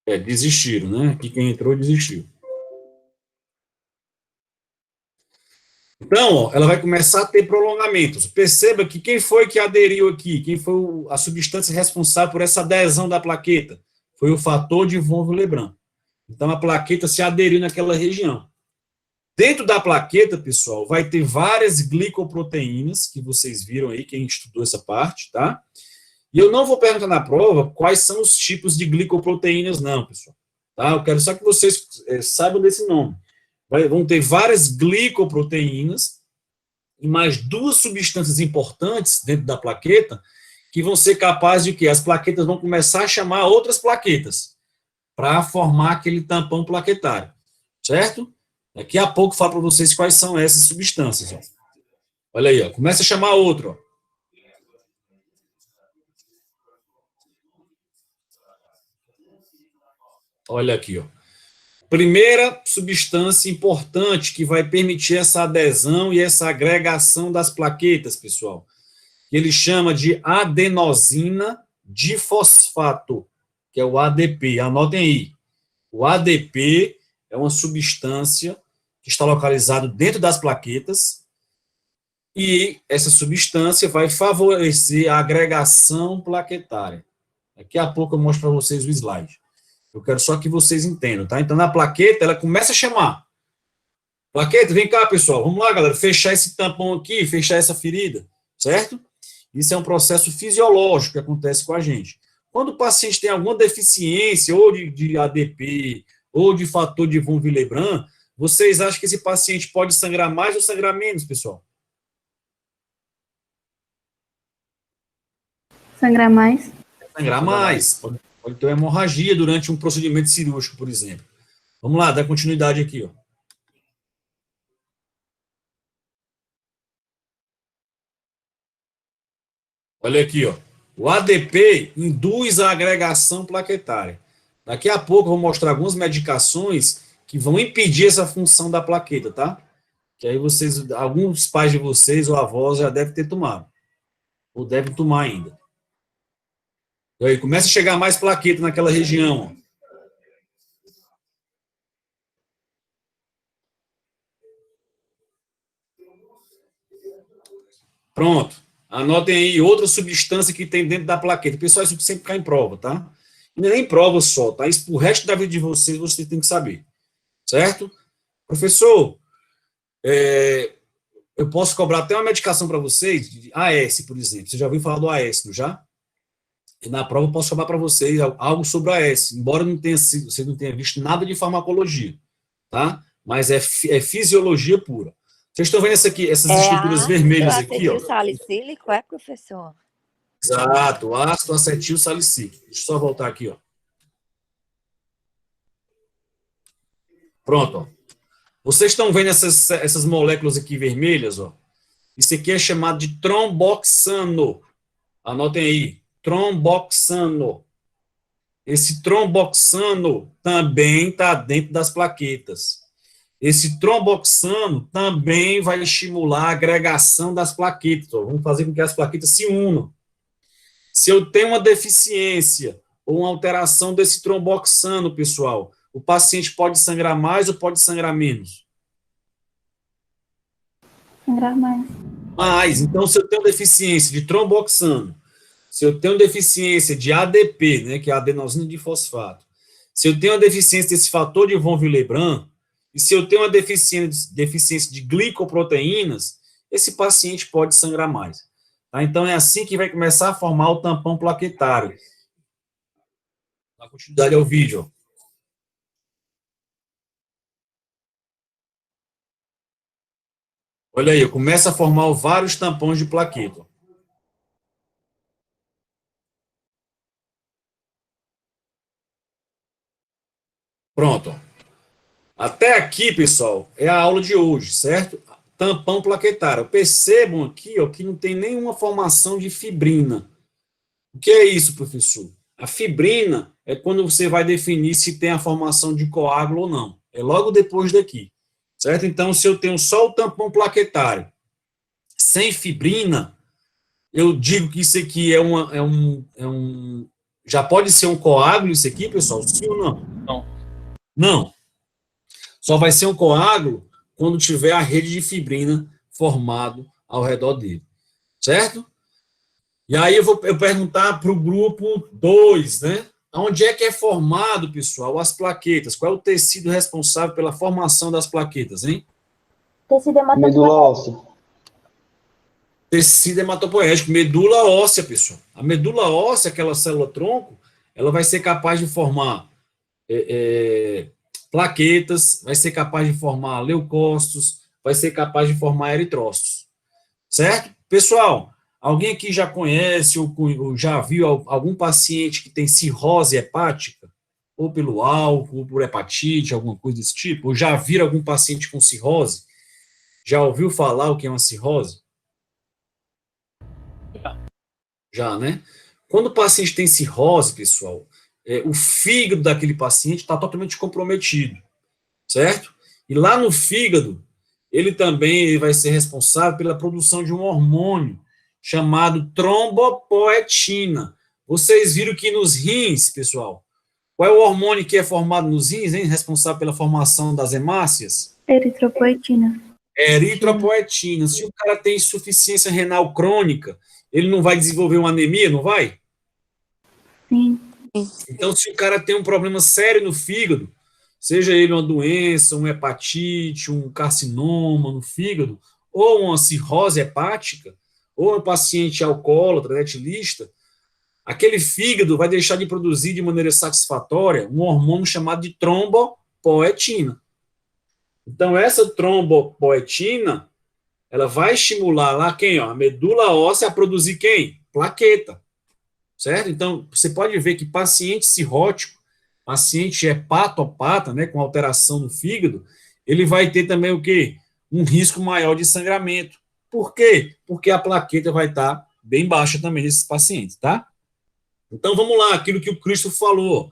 Desistiram, né? Aqui quem entrou desistiu. Então, ó, ela vai começar a ter prolongamentos. Perceba que quem foi que aderiu aqui? Quem foi a substância responsável por essa adesão da plaqueta? Foi o fator de von Willebrand. Então, a plaqueta se aderiu naquela região. Dentro da plaqueta, pessoal, vai ter várias glicoproteínas, que vocês viram aí, quem estudou essa parte, tá? E eu não vou perguntar na prova quais são os tipos de glicoproteínas, não, pessoal. Tá? Eu quero só que vocês saibam desse nome. Vão ter várias glicoproteínas e mais duas substâncias importantes dentro da plaqueta que vão ser capazes de que as plaquetas vão começar a chamar outras plaquetas para formar aquele tampão plaquetário, certo? Daqui a pouco eu falo para vocês quais são essas substâncias. Ó. Olha aí, ó, começa a chamar outro. Ó. Olha aqui, ó. Primeira substância importante que vai permitir essa adesão e essa agregação das plaquetas, pessoal, que ele chama de adenosina difosfato, que é o ADP. Anotem aí. O ADP é uma substância que está localizada dentro das plaquetas e essa substância vai favorecer a agregação plaquetária. Daqui a pouco eu mostro para vocês o slide. Eu quero só que vocês entendam, tá? Então, na plaqueta, ela começa a chamar. Plaqueta, vem cá, pessoal. Vamos lá, galera. Fechar esse tampão aqui, fechar essa ferida, certo? Isso é um processo fisiológico que acontece com a gente. Quando o paciente tem alguma deficiência, ou de ADP, ou de fator de von Willebrand, vocês acham que esse paciente pode sangrar mais ou sangrar menos, pessoal? Sangrar mais. Sangrar mais. Pode ter uma hemorragia durante um procedimento cirúrgico, por exemplo. Vamos lá, dá continuidade aqui, ó. Olha aqui, ó. O ADP induz a agregação plaquetária. Daqui a pouco eu vou mostrar algumas medicações que vão impedir essa função da plaqueta, tá? Que aí vocês, alguns pais de vocês ou avós já devem ter tomado. Ou devem tomar ainda. E aí começa a chegar mais plaqueta naquela região, ó. Pronto. Anotem aí outra substância que tem dentro da plaqueta. Pessoal, isso sempre cai em prova, tá? E não é nem prova só, tá? Isso pro resto da vida de vocês, vocês têm que saber. Certo? Professor, eu posso cobrar até uma medicação para vocês, de AS, por exemplo. Você já ouviu falar do AS, não já? E na prova eu posso cobrar para vocês algo sobre o AS, embora não tenha sido, você não tenha visto nada de farmacologia, tá? Mas é fisiologia pura. Vocês estão vendo essas escrituras vermelhas aqui, ó? Acetil salicílico, é, professor? Exato, ácido acetil salicílico. Deixa eu só voltar aqui, ó. Pronto, ó. Vocês estão vendo essas moléculas aqui vermelhas, ó? Isso aqui é chamado de tromboxano. Anotem aí, tromboxano. Esse tromboxano também está dentro das plaquetas. Esse tromboxano também vai estimular a agregação das plaquetas. Ó. Vamos fazer com que as plaquetas se unam. Se eu tenho uma deficiência ou uma alteração desse tromboxano, pessoal, o paciente pode sangrar mais ou pode sangrar menos? Sangrar mais. Mais. Então, se eu tenho deficiência de tromboxano, se eu tenho deficiência de ADP, né, que é a adenosina difosfato, se eu tenho uma deficiência desse fator de von Willebrand, e se eu tenho uma deficiência de glicoproteínas, esse paciente pode sangrar mais. Tá? Então, é assim que vai começar a formar o tampão plaquetário. A continuidade ao vídeo. Olha aí, começa a formar vários tampões de plaqueta. Pronto. Até aqui, pessoal, é a aula de hoje, certo? Tampão plaquetário. Percebam aqui, ó, que não tem nenhuma formação de fibrina. O que é isso, professor? A fibrina é quando você vai definir se tem a formação de coágulo ou não. É logo depois daqui, certo? Então, se eu tenho só o tampão plaquetário sem fibrina, eu digo que isso aqui já pode ser um coágulo, isso aqui, pessoal? Sim ou não? Não. Não. Só vai ser um coágulo quando tiver a rede de fibrina formado ao redor dele. Certo? E aí eu perguntar para o grupo 2, né? Onde é que é formado, pessoal, as plaquetas? Qual é o tecido responsável pela formação das plaquetas, hein? Tecido hematopoético. Medula óssea. Tecido hematopoético, medula óssea, pessoal. A medula óssea, aquela célula-tronco, ela vai ser capaz de formar plaquetas, vai ser capaz de formar leucócitos, vai ser capaz de formar eritrócitos. Certo? Pessoal, alguém aqui já conhece ou já viu algum paciente que tem cirrose hepática? Ou pelo álcool, ou por hepatite, alguma coisa desse tipo? Ou já viram algum paciente com cirrose? Já ouviu falar o que é uma cirrose? Já, né? Quando o paciente tem cirrose, pessoal, o fígado daquele paciente está totalmente comprometido, certo? E lá no fígado, ele também vai ser responsável pela produção de um hormônio chamado trombopoetina. Vocês viram que nos rins, pessoal, qual é o hormônio que é formado nos rins, hein? Responsável pela formação das hemácias? Eritropoetina. Eritropoetina. Se o cara tem insuficiência renal crônica, ele não vai desenvolver uma anemia, não vai? Sim. Então, se o cara tem um problema sério no fígado, seja ele uma doença, uma hepatite, um carcinoma no fígado, ou uma cirrose hepática, ou um paciente alcoólatra, etilista, aquele fígado vai deixar de produzir de maneira satisfatória um hormônio chamado de trombopoetina. Então, essa trombopoetina, ela vai estimular lá quem? Ó, a medula óssea a produzir quem? Plaqueta. Certo? Então, você pode ver que paciente cirrótico, paciente hepatopata, né, com alteração no fígado, ele vai ter também o quê? Um risco maior de sangramento. Por quê? Porque a plaqueta vai estar bem baixa também nesses pacientes, tá? Então, vamos lá, aquilo que o Cristo falou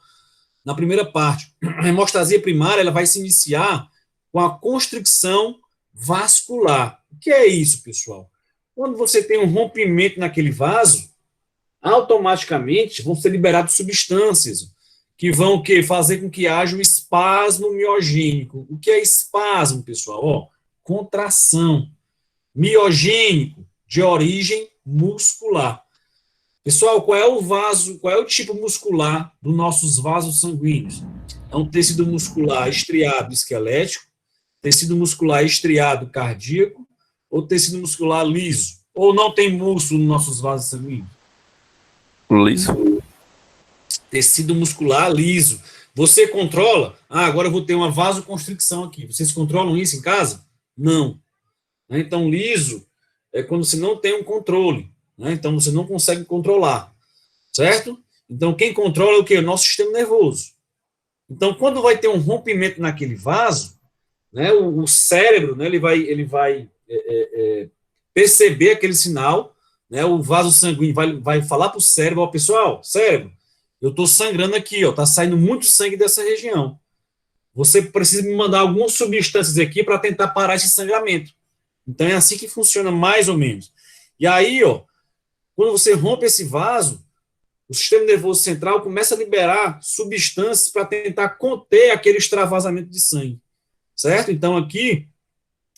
na primeira parte. A hemostasia primária, ela vai se iniciar com a constricção vascular. O que é isso, pessoal? Quando você tem um rompimento naquele vaso, automaticamente vão ser liberadas substâncias que vão fazer com que haja um espasmo miogênico. O que é espasmo, pessoal? Ó, contração. Miogênico, de origem muscular. Pessoal, qual é o vaso, qual é o tipo muscular dos nossos vasos sanguíneos? É um tecido muscular estriado esquelético, tecido muscular estriado cardíaco, ou tecido muscular liso? Ou não tem músculo nos nossos vasos sanguíneos? Liso. Tecido muscular liso. Você controla? Ah, agora eu vou ter uma vasoconstricção aqui. Vocês controlam isso em casa? Não. Então, liso é quando você não tem um controle. Né? Então, você não consegue controlar. Certo? Então, quem controla é o quê? O nosso sistema nervoso. Então, quando vai ter um rompimento naquele vaso, né, o cérebro, né, ele vai perceber aquele sinal, né, o vaso sanguíneo vai falar para o cérebro, ó, pessoal, cérebro, eu estou sangrando aqui, está saindo muito sangue dessa região. Você precisa me mandar algumas substâncias aqui para tentar parar esse sangramento. Então é assim que funciona mais ou menos. E aí, ó, quando você rompe esse vaso, o sistema nervoso central começa a liberar substâncias para tentar conter aquele extravasamento de sangue. Certo? Então aqui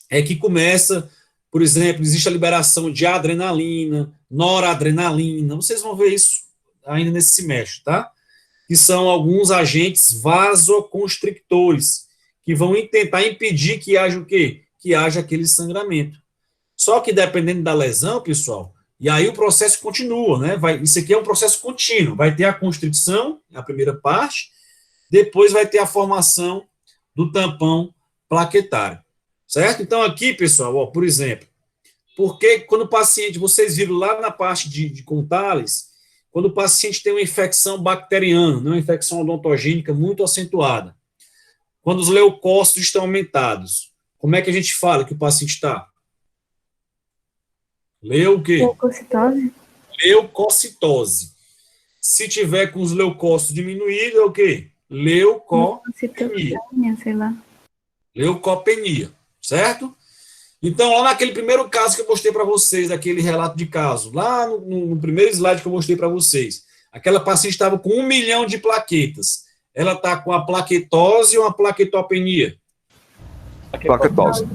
é que começa, por exemplo, existe a liberação de adrenalina, noradrenalina, vocês vão ver isso ainda nesse semestre, tá? Que são alguns agentes vasoconstrictores, que vão tentar impedir que haja o quê? Que haja aquele sangramento. Só que dependendo da lesão, pessoal, e aí o processo continua, né? Isso aqui é um processo contínuo, vai ter a constricção, a primeira parte, depois vai ter a formação do tampão plaquetário, certo? Então aqui, pessoal, ó, por exemplo, porque quando o paciente, vocês viram lá na parte de Contales, quando o paciente tem uma infecção bacteriana, né, uma infecção odontogênica muito acentuada, quando os leucócitos estão aumentados, como é que a gente fala que o paciente está? Leucocitose. Leucocitose. Se tiver com os leucócitos diminuídos, é o quê? Leucopenia. Sei lá. Leucopenia, certo? Então, lá naquele primeiro caso que eu mostrei para vocês, daquele relato de caso, lá no primeiro slide que eu mostrei para vocês, aquela paciente estava com 1 milhão de plaquetas. Ela está com a plaquetose ou a plaquetopenia? Plaquetose.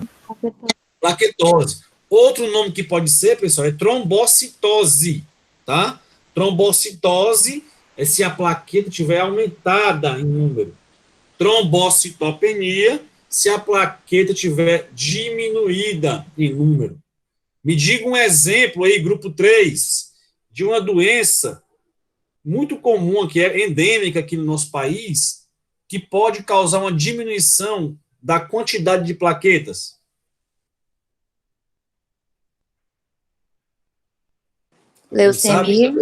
Plaquetose. Outro nome que pode ser, pessoal, é trombocitose, tá? Trombocitose é se a plaqueta tiver aumentada em número. Trombocitopenia, se a plaqueta tiver diminuída em número. Me diga um exemplo aí, grupo 3, de uma doença muito comum, que é endêmica aqui no nosso país, que pode causar uma diminuição da quantidade de plaquetas. Leucemia.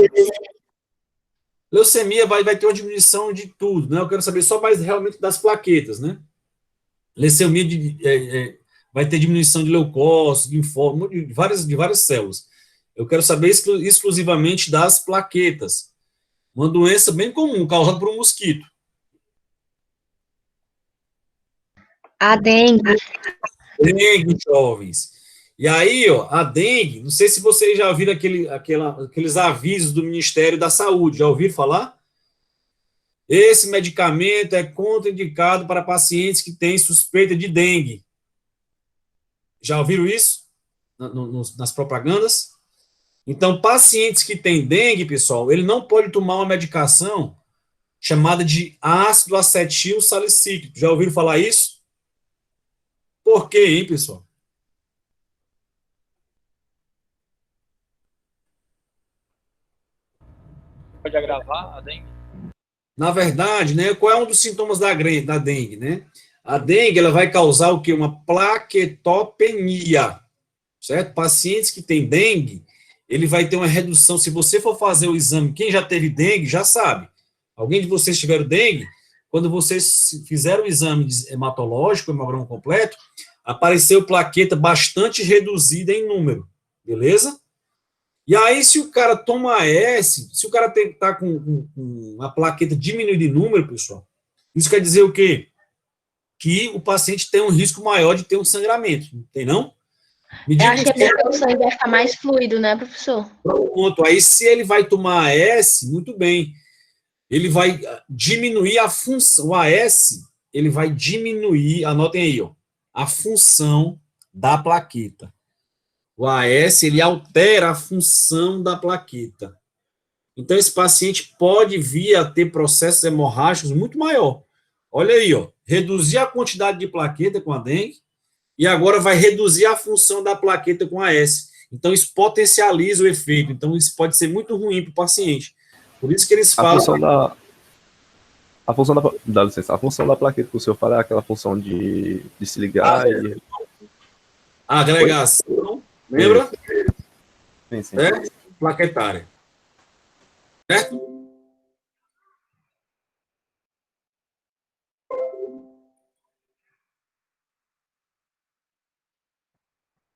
Leucemia vai ter uma diminuição de tudo, né? Eu quero saber só mais realmente das plaquetas, né? Leucemia vai ter diminuição de leucócitos, de linfócitos, de várias células. Eu quero saber exclusivamente das plaquetas. Uma doença bem comum, causada por um mosquito. A dengue. Dengue, jovens. E aí, ó, a dengue, não sei se vocês já viram aqueles avisos do Ministério da Saúde, já ouviram falar? Esse medicamento é contraindicado para pacientes que têm suspeita de dengue. Já ouviram isso? Nas propagandas? Então, pacientes que têm dengue, pessoal, ele não pode tomar uma medicação chamada de ácido acetil salicílico. Já ouviram falar isso? Por quê, hein, pessoal? Pode agravar a dengue? Na verdade, né, qual é um dos sintomas da dengue, né? A dengue, ela vai causar o quê? Uma plaquetopenia, certo? Pacientes que têm dengue, ele vai ter uma redução. Se você for fazer o exame, quem já teve dengue já sabe. Alguém de vocês tiveram dengue, quando vocês fizeram o exame hematológico, hemograma completo, apareceu plaqueta bastante reduzida em número, beleza? E aí, se o cara toma AS, se o cara tá com a plaqueta diminuída em número, pessoal, isso quer dizer o quê? Que o paciente tem um risco maior de ter um sangramento, não tem não? Eu acho que o sangue vai ficar mais fluido, né, professor? Pronto, aí se ele vai tomar AS, muito bem, ele vai diminuir a função, o AS, ele vai diminuir, anotem aí, ó, a função da plaqueta. O AS, ele altera a função da plaqueta. Então, esse paciente pode vir a ter processos hemorrágicos muito maior. Olha aí, ó, reduzir a quantidade de plaqueta com a dengue e agora vai reduzir a função da plaqueta com a AS. Então, isso potencializa o efeito. Então, isso pode ser muito ruim para o paciente. Por isso que eles falam... A função da... Dá licença. A função da plaqueta que o senhor fala é aquela função de se ligar e... agregação, lembra? Sim, sim. É? Plaquetária. Certo?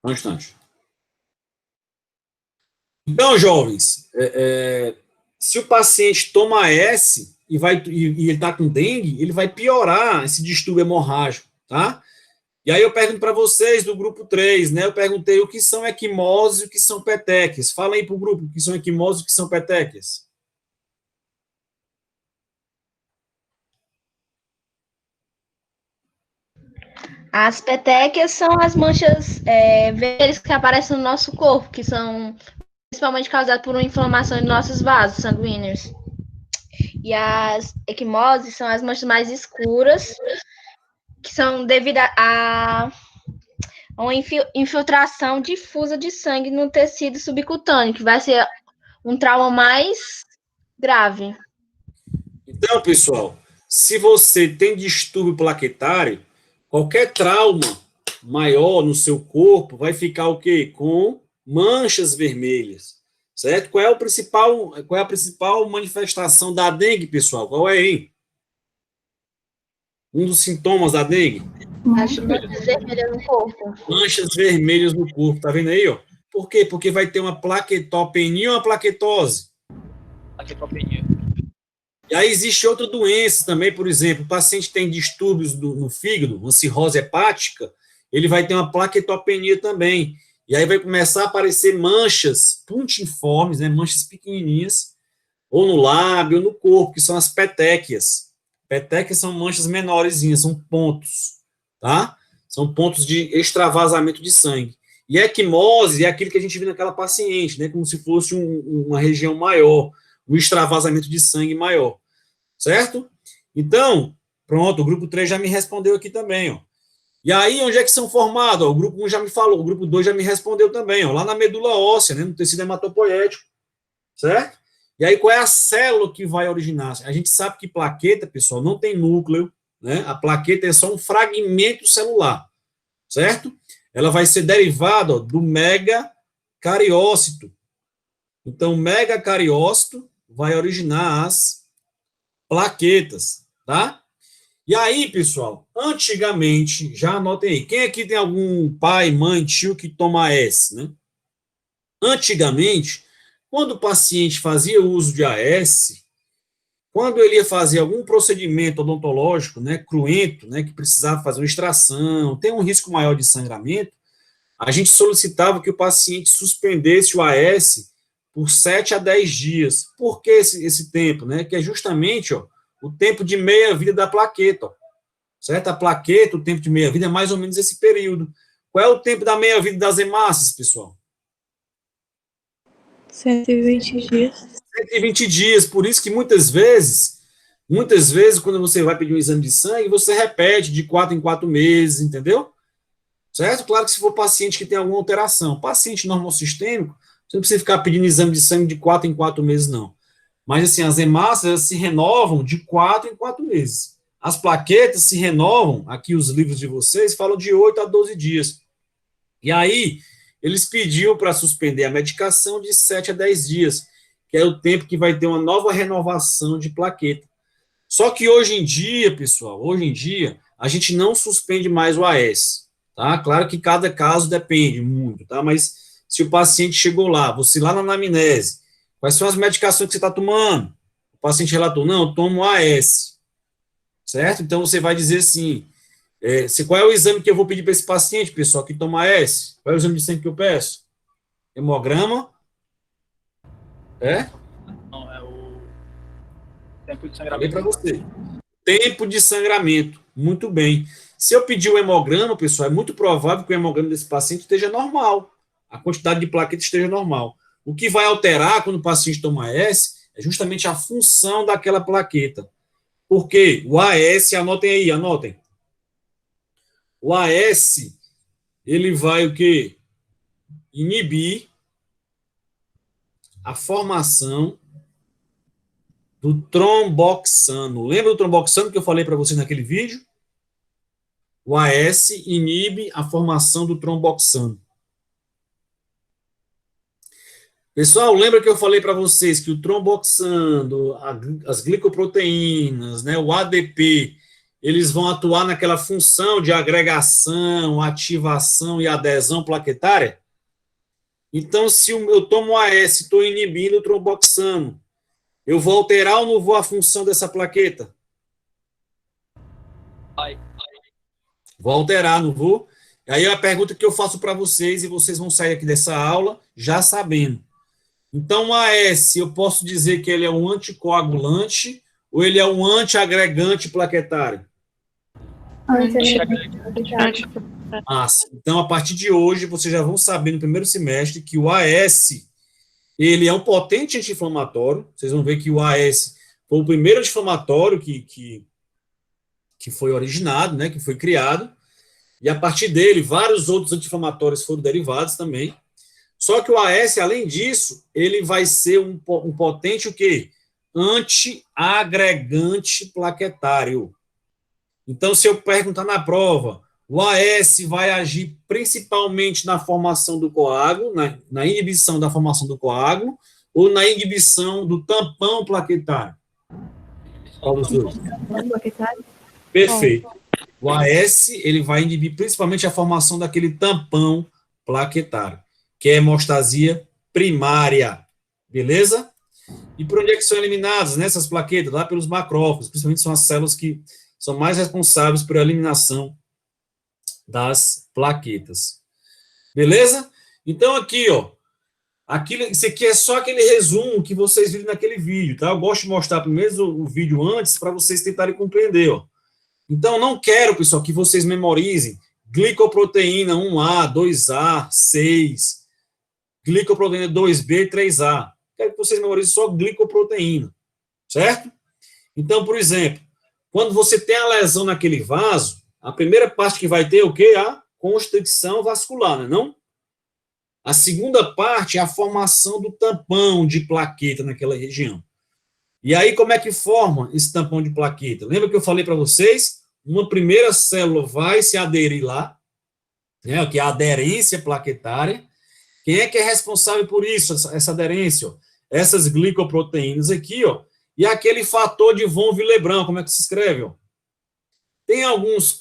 Um instante. Então, jovens, se o paciente toma AS e ele está com dengue, ele vai piorar esse distúrbio hemorrágico, tá? E aí eu pergunto para vocês do grupo 3, né? Eu perguntei o que são equimoses e o que são petequias. Fala aí para o grupo o que são equimoses e o que são petequias. As petequias são as manchas vermelhas que aparecem no nosso corpo, que são principalmente causadas por uma inflamação de nossos vasos sanguíneos. E as equimoses são as manchas mais escuras, que são devido a uma infiltração difusa de sangue no tecido subcutâneo, que vai ser um trauma mais grave. Então, pessoal, se você tem distúrbio plaquetário, qualquer trauma maior no seu corpo vai ficar o quê? Com manchas vermelhas, certo? Qual é a principal manifestação da dengue, pessoal? Qual é, hein? Um dos sintomas da dengue? As manchas vermelhas no corpo. Manchas vermelhas no corpo, tá vendo aí, ó? Por quê? Porque vai ter uma plaquetopenia ou uma plaquetose. Plaquetopenia. E aí existe outra doença também, por exemplo, o paciente tem distúrbios no fígado, uma cirrose hepática, ele vai ter uma plaquetopenia também. E aí vai começar a aparecer manchas puntiformes, né, manchas pequenininhas, ou no lábio, ou no corpo, que são as petequias. Petequias são manchas menorzinhas, são pontos, tá? São pontos de extravasamento de sangue. E a equimose é aquilo que a gente viu naquela paciente, né, como se fosse uma região maior, um extravasamento de sangue maior, certo? Então, pronto, o grupo 3 já me respondeu aqui também, ó. E aí, onde é que são formados? Ó, o grupo 1 já me falou, o grupo 2 já me respondeu também, ó, lá na medula óssea, né, no tecido hematopoético, certo? E aí, qual é a célula que vai originar? A gente sabe que plaqueta, pessoal, não tem núcleo, né? A plaqueta é só um fragmento celular, certo? Ela vai ser derivada, ó, do megacariócito. Então, o megacariócito vai originar as plaquetas, tá? E aí, pessoal, antigamente, já anotem aí, quem aqui tem algum pai, mãe, tio que toma AS, né? Antigamente, quando o paciente fazia uso de AS, quando ele ia fazer algum procedimento odontológico, né, cruento, né, que precisava fazer uma extração, tem um risco maior de sangramento, a gente solicitava que o paciente suspendesse o AS por 7 a 10 dias. Por que esse tempo, né? Que é justamente, ó, o tempo de meia-vida da plaqueta, ó, certo? A plaqueta, o tempo de meia-vida é mais ou menos esse período. Qual é o tempo da meia-vida das hemácias, pessoal? 120 dias. 120 dias, por isso que muitas vezes, quando você vai pedir um exame de sangue, você repete de 4 em 4 meses, entendeu? Certo? Claro que se for paciente que tem alguma alteração. Paciente normocistêmico, você não precisa ficar pedindo exame de sangue de 4 em 4 meses, não. Mas, assim, as hemácias, elas se renovam de 4 em 4 meses. As plaquetas se renovam, aqui os livros de vocês falam de 8 a 12 dias. E aí, eles pediam para suspender a medicação de 7 a 10 dias, que é o tempo que vai ter uma nova renovação de plaqueta. Só que hoje em dia, pessoal, a gente não suspende mais o AS, tá? Claro que cada caso depende muito, tá? Mas se o paciente chegou lá, você lá na anamnese, quais são as medicações que você está tomando? O paciente relatou, não, eu tomo AS, certo? Então, você vai dizer assim, qual é o exame que eu vou pedir para esse paciente, pessoal, que toma AS? Qual é o exame de sangue que eu peço? Hemograma? Não, é o tempo de Falei sangramento. para você. Tempo de sangramento. Muito bem. Se eu pedir o hemograma, pessoal, é muito provável que o hemograma desse paciente esteja normal. A quantidade de plaquetas esteja normal. O que vai alterar quando o paciente toma AS é justamente a função daquela plaqueta. Porque o AS, anotem. O AS, ele vai o quê? Inibir a formação do tromboxano. Lembra do tromboxano que eu falei para vocês naquele vídeo? O AS inibe a formação do tromboxano. Pessoal, lembra que eu falei para vocês que o tromboxano, as glicoproteínas, né, o ADP, eles vão atuar naquela função de agregação, ativação e adesão plaquetária? Então, se eu tomo AS, estou inibindo o tromboxano, eu vou alterar ou não vou a função dessa plaqueta? Vou alterar, não vou? Aí é a pergunta que eu faço para vocês, e vocês vão sair aqui dessa aula já sabendo. Então, o AS, eu posso dizer que ele é um anticoagulante ou ele é um antiagregante plaquetário? Então, a partir de hoje, vocês já vão saber no primeiro semestre que o AS, ele é um potente anti-inflamatório. Vocês vão ver que o AS foi o primeiro anti-inflamatório que foi originado, né, que foi criado, e a partir dele, vários outros anti-inflamatórios foram derivados também. Só que o AS, além disso, ele vai ser um potente o quê? Antiagregante plaquetário. Então, se eu perguntar na prova, o AS vai agir principalmente na formação do coágulo, na inibição da formação do coágulo, ou na inibição do tampão plaquetário? Qual dos dois? Perfeito. O AS, ele vai inibir principalmente a formação daquele tampão plaquetário, que é a hemostasia primária. Beleza? E por onde é que são eliminadas nessas plaquetas? Lá pelos macrófagos, principalmente são as células que são mais responsáveis por eliminação das plaquetas. Beleza? Então, aqui, ó, isso aqui é só aquele resumo que vocês viram naquele vídeo, tá? Eu gosto de mostrar primeiro o vídeo antes para vocês tentarem compreender, ó. Então, não quero, pessoal, que vocês memorizem glicoproteína 1A, 2A, 6, glicoproteína 2B, 3A. Quero que vocês memorizem só glicoproteína, certo? Então, por exemplo, quando você tem a lesão naquele vaso, a primeira parte que vai ter é o quê? A constricção vascular, não é não? A segunda parte é a formação do tampão de plaqueta naquela região. E aí, como é que forma esse tampão de plaqueta? Lembra que eu falei para vocês? Uma primeira célula vai se aderir lá, né, que é a aderência plaquetária. Quem é que é responsável por isso, essa aderência? Ó? Essas glicoproteínas aqui, ó, e aquele fator de von Willebrand, como é que se escreve? Ó? Tem alguns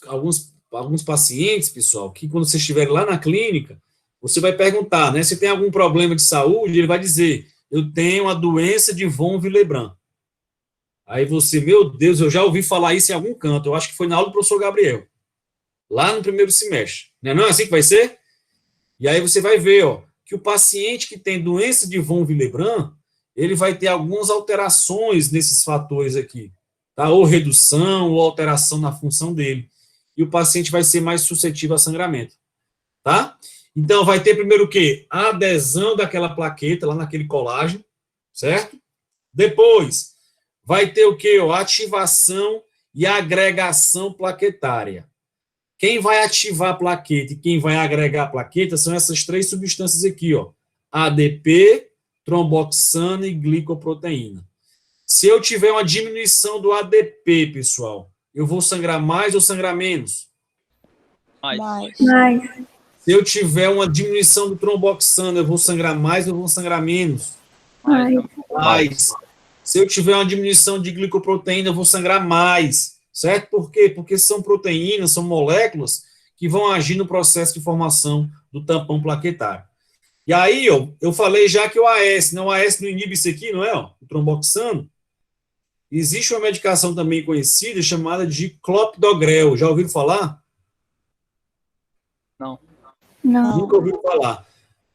pacientes, pessoal, que quando vocês estiverem lá na clínica, você vai perguntar, né, se tem algum problema de saúde, ele vai dizer, eu tenho a doença de von Willebrand. Aí você, meu Deus, eu já ouvi falar isso em algum canto, eu acho que foi na aula do professor Gabriel, lá no primeiro semestre. Não é assim que vai ser? E aí você vai ver, ó, que o paciente que tem doença de von Willebrand, ele vai ter algumas alterações nesses fatores aqui, tá? Ou redução, ou alteração na função dele. E o paciente vai ser mais suscetível a sangramento, tá? Então, vai ter primeiro o quê? A adesão daquela plaqueta lá naquele colágeno, certo? Depois, vai ter o quê? A ativação e agregação plaquetária. Quem vai ativar a plaqueta e quem vai agregar a plaqueta são essas três substâncias aqui, ó. ADP, tromboxana e glicoproteína. Se eu tiver uma diminuição do ADP, pessoal, eu vou sangrar mais ou sangrar menos? Mais. Se eu tiver uma diminuição do tromboxana, eu vou sangrar mais ou vou sangrar menos? Mais. Se eu tiver uma diminuição de glicoproteína, eu vou sangrar mais. Certo? Por quê? Porque são proteínas, são moléculas que vão agir no processo de formação do tampão plaquetário. E aí, ó, eu falei já que o AS não inibe isso aqui, não é? Ó, o tromboxano. Existe uma medicação também conhecida chamada de clopidogrel. Já ouviram falar? Não. Nunca ouviram falar.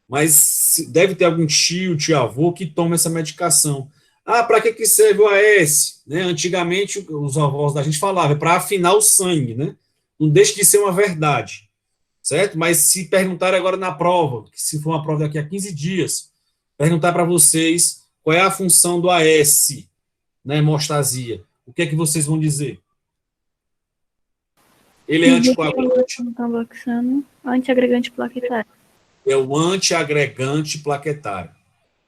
Mas deve ter algum tio-avô que toma essa medicação. Ah, para que serve o AS? Né? Antigamente, os avós da gente falavam, é para afinar o sangue, né? Não deixa de ser uma verdade, certo? Mas se perguntar agora na prova, que se for uma prova daqui a 15 dias, perguntar para vocês qual é a função do AS na hemostasia, o que é que vocês vão dizer? Ele é anticoagulante. Antiagregante plaquetário. É o antiagregante plaquetário.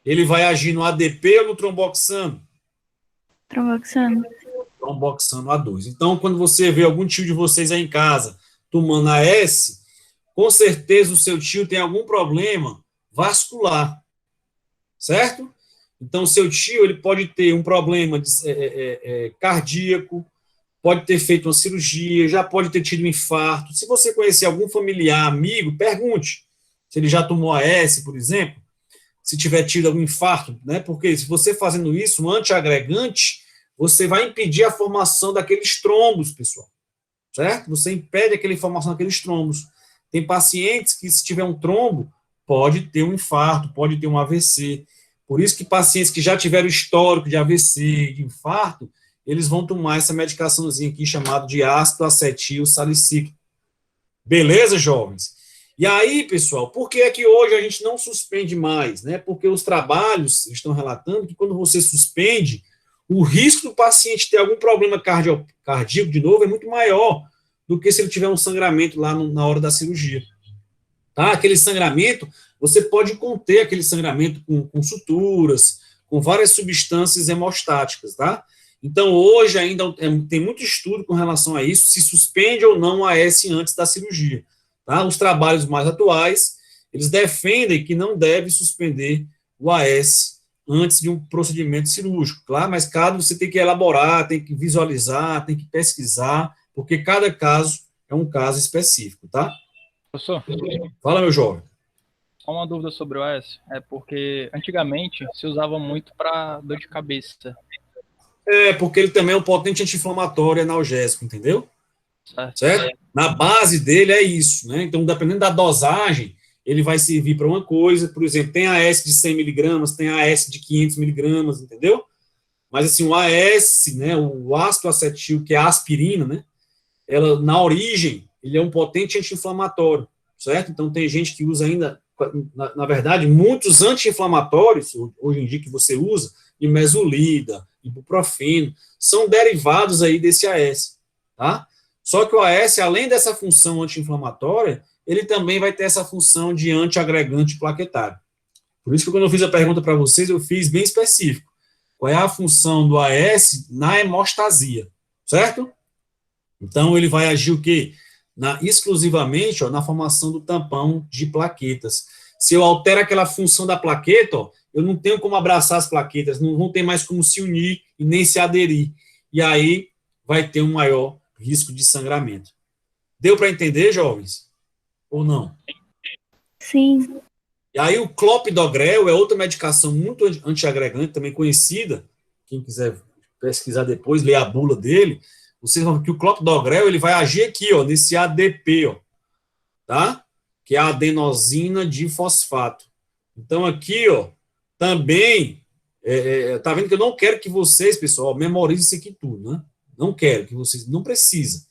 Ele vai agir no ADP ou no tromboxano? Tromboxano. Tromboxano A2. Então, quando você vê algum tio de vocês aí em casa tomando AS, com certeza o seu tio tem algum problema vascular, certo? Então, o seu tio ele pode ter um problema cardíaco, pode ter feito uma cirurgia, já pode ter tido um infarto. Se você conhecer algum familiar, amigo, pergunte se ele já tomou AS, por exemplo, se tiver tido algum infarto, né? Porque se você fazendo isso, um antiagregante, você vai impedir a formação daqueles trombos, pessoal, certo? Você impede aquela formação daqueles trombos. Tem pacientes que, se tiver um trombo, pode ter um infarto, pode ter um AVC. Por isso que pacientes que já tiveram histórico de AVC, de infarto, eles vão tomar essa medicaçãozinha aqui, chamada de ácido acetil salicílico. Beleza, jovens? E aí, pessoal, por que é que hoje a gente não suspende mais, né? Porque os trabalhos estão relatando que quando você suspende, o risco do paciente ter algum problema cardíaco de novo é muito maior do que se ele tiver um sangramento lá na hora da cirurgia. Tá? Aquele sangramento, você pode conter aquele sangramento com suturas, com várias substâncias hemostáticas, tá? Então, hoje ainda tem muito estudo com relação a isso, se suspende ou não a AS antes da cirurgia. Tá? Os trabalhos mais atuais, eles defendem que não deve suspender o AS antes de um procedimento cirúrgico, claro, mas cada você tem que elaborar, tem que visualizar, tem que pesquisar, porque cada caso é um caso específico, tá? Professor, Fala, meu jovem. só uma dúvida sobre o AS, é porque antigamente se usava muito para dor de cabeça. É, porque ele também é um potente anti-inflamatório analgésico, entendeu? Certo? Na base dele é isso, né? Então, dependendo da dosagem, ele vai servir para uma coisa, por exemplo, tem AS de 100 miligramas, tem AS de 500 miligramas, entendeu? Mas, assim, o AS, né, o ácido acetil, que é a aspirina, né, ela, na origem, ele é um potente anti-inflamatório, certo? Então, tem gente que usa ainda, na verdade, muitos anti-inflamatórios, hoje em dia, que você usa, imesolida, ibuprofeno, são derivados aí desse AS, tá? Só que o AS, além dessa função anti-inflamatória, ele também vai ter essa função de antiagregante plaquetário. Por isso que quando eu fiz a pergunta para vocês, eu fiz bem específico. Qual é a função do AS na hemostasia, certo? Então, ele vai agir o quê? Exclusivamente na formação do tampão de plaquetas. Se eu altero aquela função da plaqueta, eu não tenho como abraçar as plaquetas, não vão ter mais como se unir e nem se aderir. E aí vai ter um maior risco de sangramento. Deu para entender, jovens? Ou não? Sim. E aí o clopidogrel é outra medicação muito antiagregante, também conhecida. Quem quiser pesquisar depois, ler a bula dele, vocês vão ver que o clopidogrel ele vai agir aqui, ó, nesse ADP, ó, tá? Que é a adenosina difosfato. Então aqui, ó, também, tá vendo que eu não quero que vocês, pessoal, memorizem isso aqui tudo, né? Não quero que vocês, não precisa.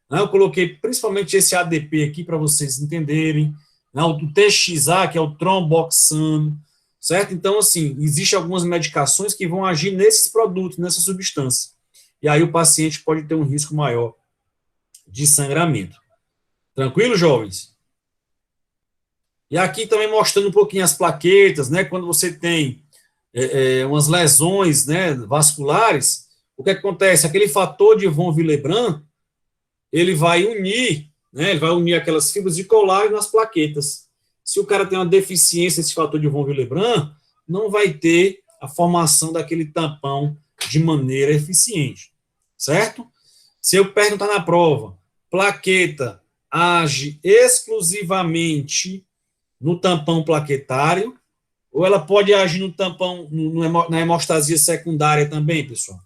Eu coloquei principalmente esse ADP aqui para vocês entenderem, né, o TXA, que é o tromboxano, certo? Então, assim, existem algumas medicações que vão agir nesses produtos, nessa substância. E aí o paciente pode ter um risco maior de sangramento. Tranquilo, jovens? E aqui também mostrando um pouquinho as plaquetas, né? Quando você tem umas lesões, né, vasculares, o que acontece? Aquele fator de von Willebrand, ele vai unir, né? Ele vai unir aquelas fibras de colágeno nas plaquetas. Se o cara tem uma deficiência desse fator de von Willebrand, não vai ter a formação daquele tampão de maneira eficiente, certo? Se eu perguntar na prova, plaqueta age exclusivamente no tampão plaquetário, ou ela pode agir no tampão, na hemostasia secundária também, pessoal?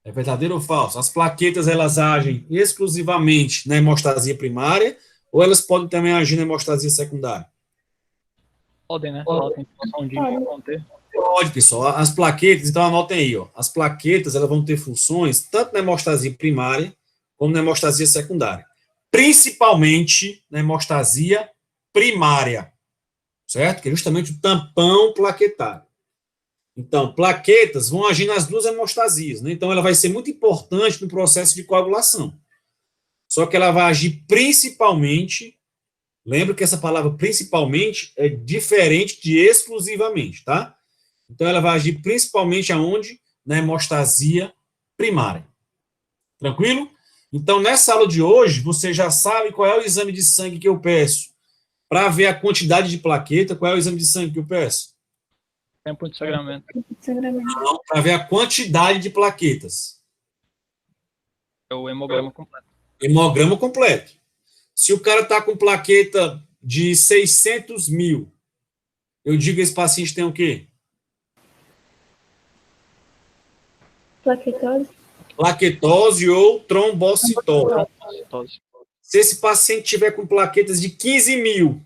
É verdadeiro ou falso? As plaquetas, elas agem exclusivamente na hemostasia primária, ou elas podem também agir na hemostasia secundária? Podem, né? Ela tem função de conter. Pode, pessoal. As plaquetas, então anotem aí, ó. As plaquetas, elas vão ter funções tanto na hemostasia primária como na hemostasia secundária. Principalmente na hemostasia primária, certo? Que é justamente o tampão plaquetário. Então, plaquetas vão agir nas duas hemostasias, né? Então, ela vai ser muito importante no processo de coagulação. Só que ela vai agir principalmente, lembra que essa palavra principalmente é diferente de exclusivamente, tá? Então, ela vai agir principalmente aonde? Na hemostasia primária. Tranquilo? Então, nessa aula de hoje, você já sabe qual é o exame de sangue que eu peço para ver a quantidade de plaqueta. Qual é o exame de sangue que eu peço? Tempo de sangramento. Não, para ver a quantidade de plaquetas. É o hemograma completo. Hemograma completo. Se o cara está com plaqueta de 600 mil, eu digo que esse paciente tem o quê? Plaquetose. Plaquetose ou trombocitose. Trombocitose. Se esse paciente tiver com plaquetas de 15 mil,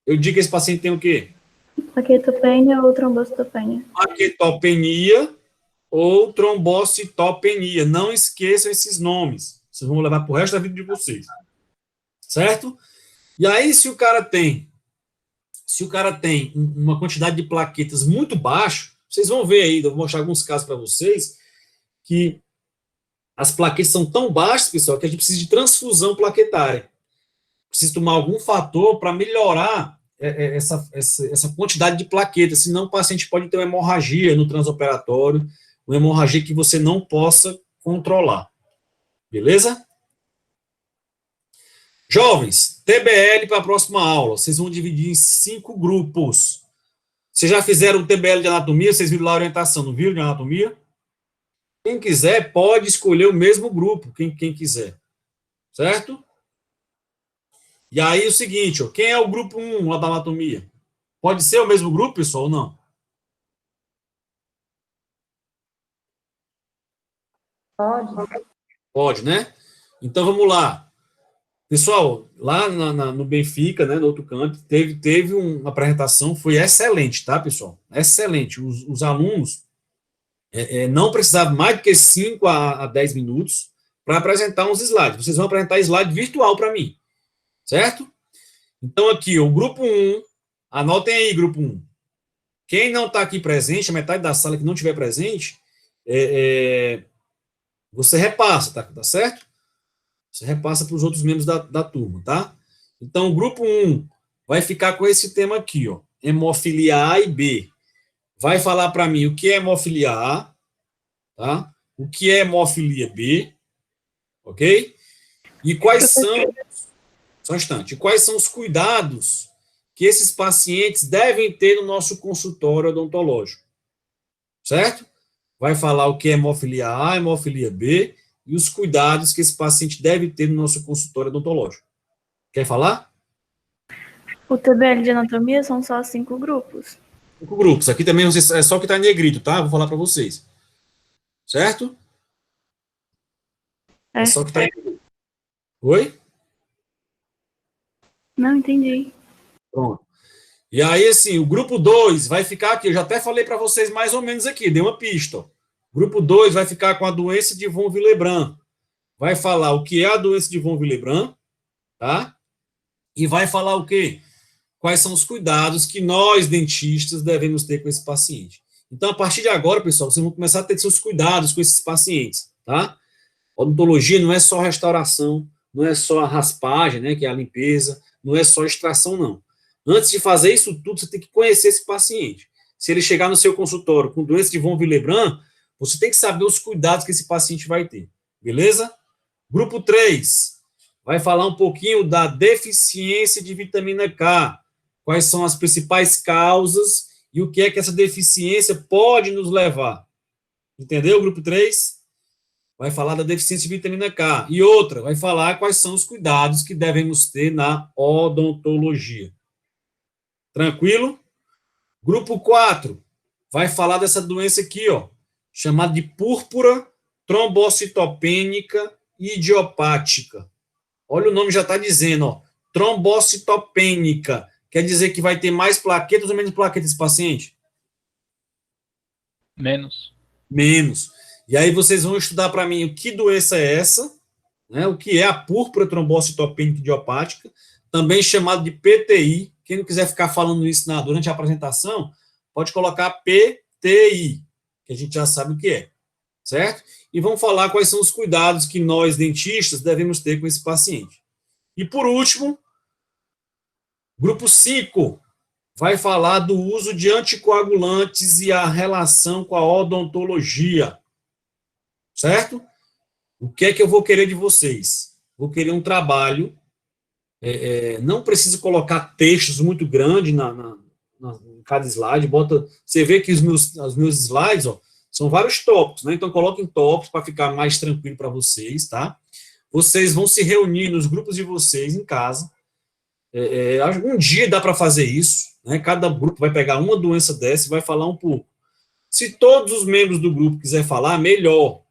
eu digo que esse paciente tem o quê? Plaquetopenia ou trombocitopenia. Plaquetopenia ou trombocitopenia. Não esqueçam esses nomes. Vocês vão levar para o resto da vida de vocês. Certo? E aí, se o cara tem uma quantidade de plaquetas muito baixa, vocês vão ver aí, eu vou mostrar alguns casos para vocês, que as plaquetas são tão baixas, pessoal, que a gente precisa de transfusão plaquetária. Precisa tomar algum fator para melhorar essa quantidade de plaquetas, senão o paciente pode ter uma hemorragia no transoperatório, uma hemorragia que você não possa controlar. Beleza? Jovens, TBL para a próxima aula. Vocês vão dividir em 5 grupos. Vocês já fizeram o TBL de anatomia? Vocês viram lá a orientação, não viram de anatomia? Quem quiser pode escolher o mesmo grupo, quem quiser. Certo? E aí o seguinte, ó, quem é o grupo 1 lá da anatomia? Pode ser o mesmo grupo, pessoal, ou não? Pode. Pode, né? Então vamos lá. Pessoal, lá no Benfica, né, no outro canto, teve uma apresentação, foi excelente, tá, pessoal? Excelente. Os alunos não precisavam mais do que 5 a 10 minutos para apresentar uns slides. Vocês vão apresentar slide virtual para mim. Certo? Então, aqui, o grupo 1, anotem aí, grupo 1. Quem não está aqui presente, a metade da sala que não estiver presente, você repassa, tá certo? Você repassa para os outros membros da turma, tá? Então, o grupo 1 vai ficar com esse tema aqui, ó, hemofilia A e B. Vai falar para mim o que é hemofilia A, tá? O que é hemofilia B, ok? E quais são... Só um instante. Quais são os cuidados que esses pacientes devem ter no nosso consultório odontológico? Certo? Vai falar o que é hemofilia A, hemofilia B e os cuidados que esse paciente deve ter no nosso consultório odontológico. Quer falar? O TBL de anatomia são só 5 grupos. 5 grupos. Aqui também é só o que está em negrito, tá? Vou falar para vocês. Certo? É só o que está em negrito. Oi? Não, entendi. Pronto. E aí, assim, o grupo 2 vai ficar aqui, eu já até falei para vocês mais ou menos aqui, dei uma pista. Ó. Grupo 2 vai ficar com a doença de von Willebrand. Vai falar o que é a doença de von Willebrand, tá? E vai falar o quê? Quais são os cuidados que nós, dentistas, devemos ter com esse paciente. Então, a partir de agora, pessoal, vocês vão começar a ter seus cuidados com esses pacientes, tá? Odontologia não é só restauração, não é só a raspagem, né, que é a limpeza, não é só extração, não. Antes de fazer isso tudo, você tem que conhecer esse paciente. Se ele chegar no seu consultório com doença de von Willebrand, você tem que saber os cuidados que esse paciente vai ter, beleza? Grupo 3, vai falar um pouquinho da deficiência de vitamina K, quais são as principais causas e o que é que essa deficiência pode nos levar. Entendeu, grupo 3? Vai falar da deficiência de vitamina K. E outra, vai falar quais são os cuidados que devemos ter na odontologia. Tranquilo? Grupo 4, vai falar dessa doença aqui, ó, chamada de púrpura trombocitopênica idiopática. Olha, o nome já está dizendo, ó, trombocitopênica. Quer dizer que vai ter mais plaquetas ou menos plaquetas esse paciente? Menos. Menos. E aí vocês vão estudar para mim o que doença é essa, né, o que é a púrpura trombocitopênica idiopática, também chamado de PTI. Quem não quiser ficar falando isso durante a apresentação, pode colocar PTI, que a gente já sabe o que é, certo? E vamos falar quais são os cuidados que nós, dentistas, devemos ter com esse paciente. E, por último, grupo 5 vai falar do uso de anticoagulantes e a relação com a odontologia, certo? O que é que eu vou querer de vocês? Vou querer um trabalho, não preciso colocar textos muito grandes em cada slide, você vê que os meus slides, ó, são vários tópicos, né? Então, coloquem tópicos para ficar mais tranquilo para vocês, tá? Vocês vão se reunir nos grupos de vocês em casa. Um dia dá para fazer isso, né? Cada grupo vai pegar uma doença dessa e vai falar um pouco. Se todos os membros do grupo quiserem falar, melhor,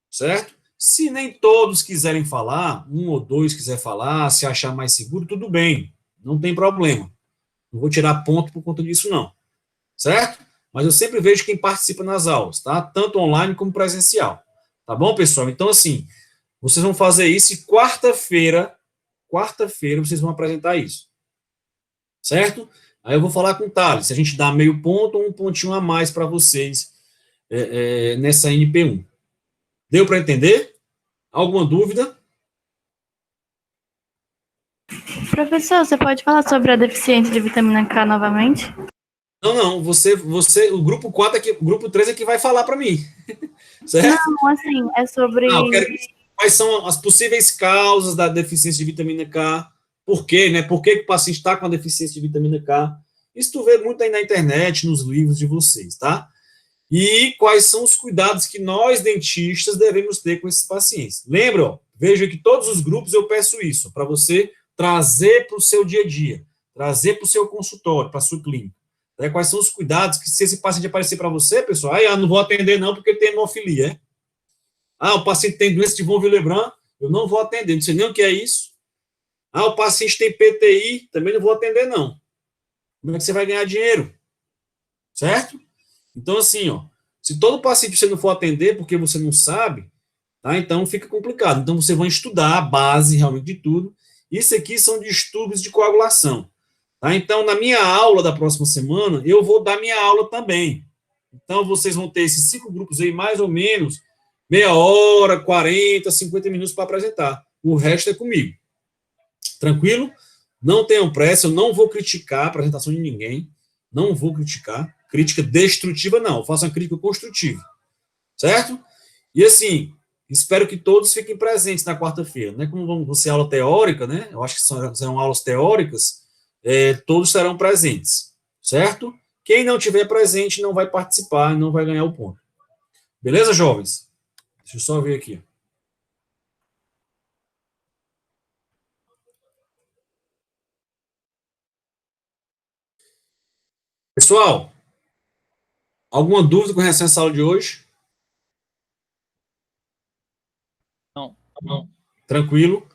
certo? Se nem todos quiserem falar, um ou dois quiser falar, se achar mais seguro, tudo bem, não tem problema. Não vou tirar ponto por conta disso, não, certo? Mas eu sempre vejo quem participa nas aulas, tá? Tanto online como presencial. Tá bom, pessoal? Então, assim, vocês vão fazer isso e quarta-feira, vocês vão apresentar isso. Certo? Aí eu vou falar com o Thales, se a gente dá meio ponto ou um pontinho a mais para vocês nessa NP1. Deu para entender? Alguma dúvida? Professor, você pode falar sobre a deficiência de vitamina K novamente? Não, o grupo 4 aqui, o grupo 3 é que vai falar para mim. Certo? Não, assim, é sobre... Não, quais são as possíveis causas da deficiência de vitamina K? Por quê, né? Por que o paciente está com a deficiência de vitamina K? Isso tu vê muito aí na internet, nos livros de vocês, tá? E quais são os cuidados que nós, dentistas, devemos ter com esses pacientes. Lembra, ó, veja que todos os grupos eu peço isso, para você trazer para o seu dia a dia, trazer para o seu consultório, para a sua clínica. Né? Quais são os cuidados que, se esse paciente aparecer para você, pessoal, eu não vou atender não, porque ele tem hemofilia, é? O paciente tem doença de von Willebrand, eu não vou atender, não sei nem o que é isso. O paciente tem PTI, também não vou atender não. Como é que você vai ganhar dinheiro? Certo? Então, assim, ó, se todo paciente você não for atender porque você não sabe, tá? Então fica complicado. Então, você vai estudar a base realmente de tudo. Isso aqui são distúrbios de coagulação. Tá? Então, na minha aula da próxima semana, eu vou dar minha aula também. Então, vocês vão ter esses 5 grupos aí, mais ou menos, meia hora, 40, 50 minutos para apresentar. O resto é comigo. Tranquilo? Não tenham pressa, eu não vou criticar a apresentação de ninguém. Não vou criticar. Crítica destrutiva, não. Eu faço uma crítica construtiva. Certo? E assim, espero que todos fiquem presentes na quarta-feira. Não é como vão ser aula teórica, né? Eu acho que serão aulas teóricas. Todos serão presentes. Certo? Quem não tiver presente não vai participar, não vai ganhar o ponto. Beleza, jovens? Deixa eu só ver aqui. Pessoal, alguma dúvida com relação a essa aula de hoje? Não. Tranquilo.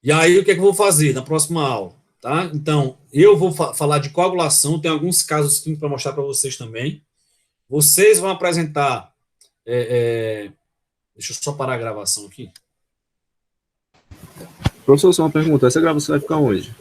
E aí, o que é que eu vou fazer na próxima aula? Tá? Então, eu vou falar de coagulação, tem alguns casos clínicos para mostrar para vocês também. Vocês vão apresentar... deixa eu só parar a gravação aqui. Professor, só uma pergunta. Essa gravação vai ficar onde?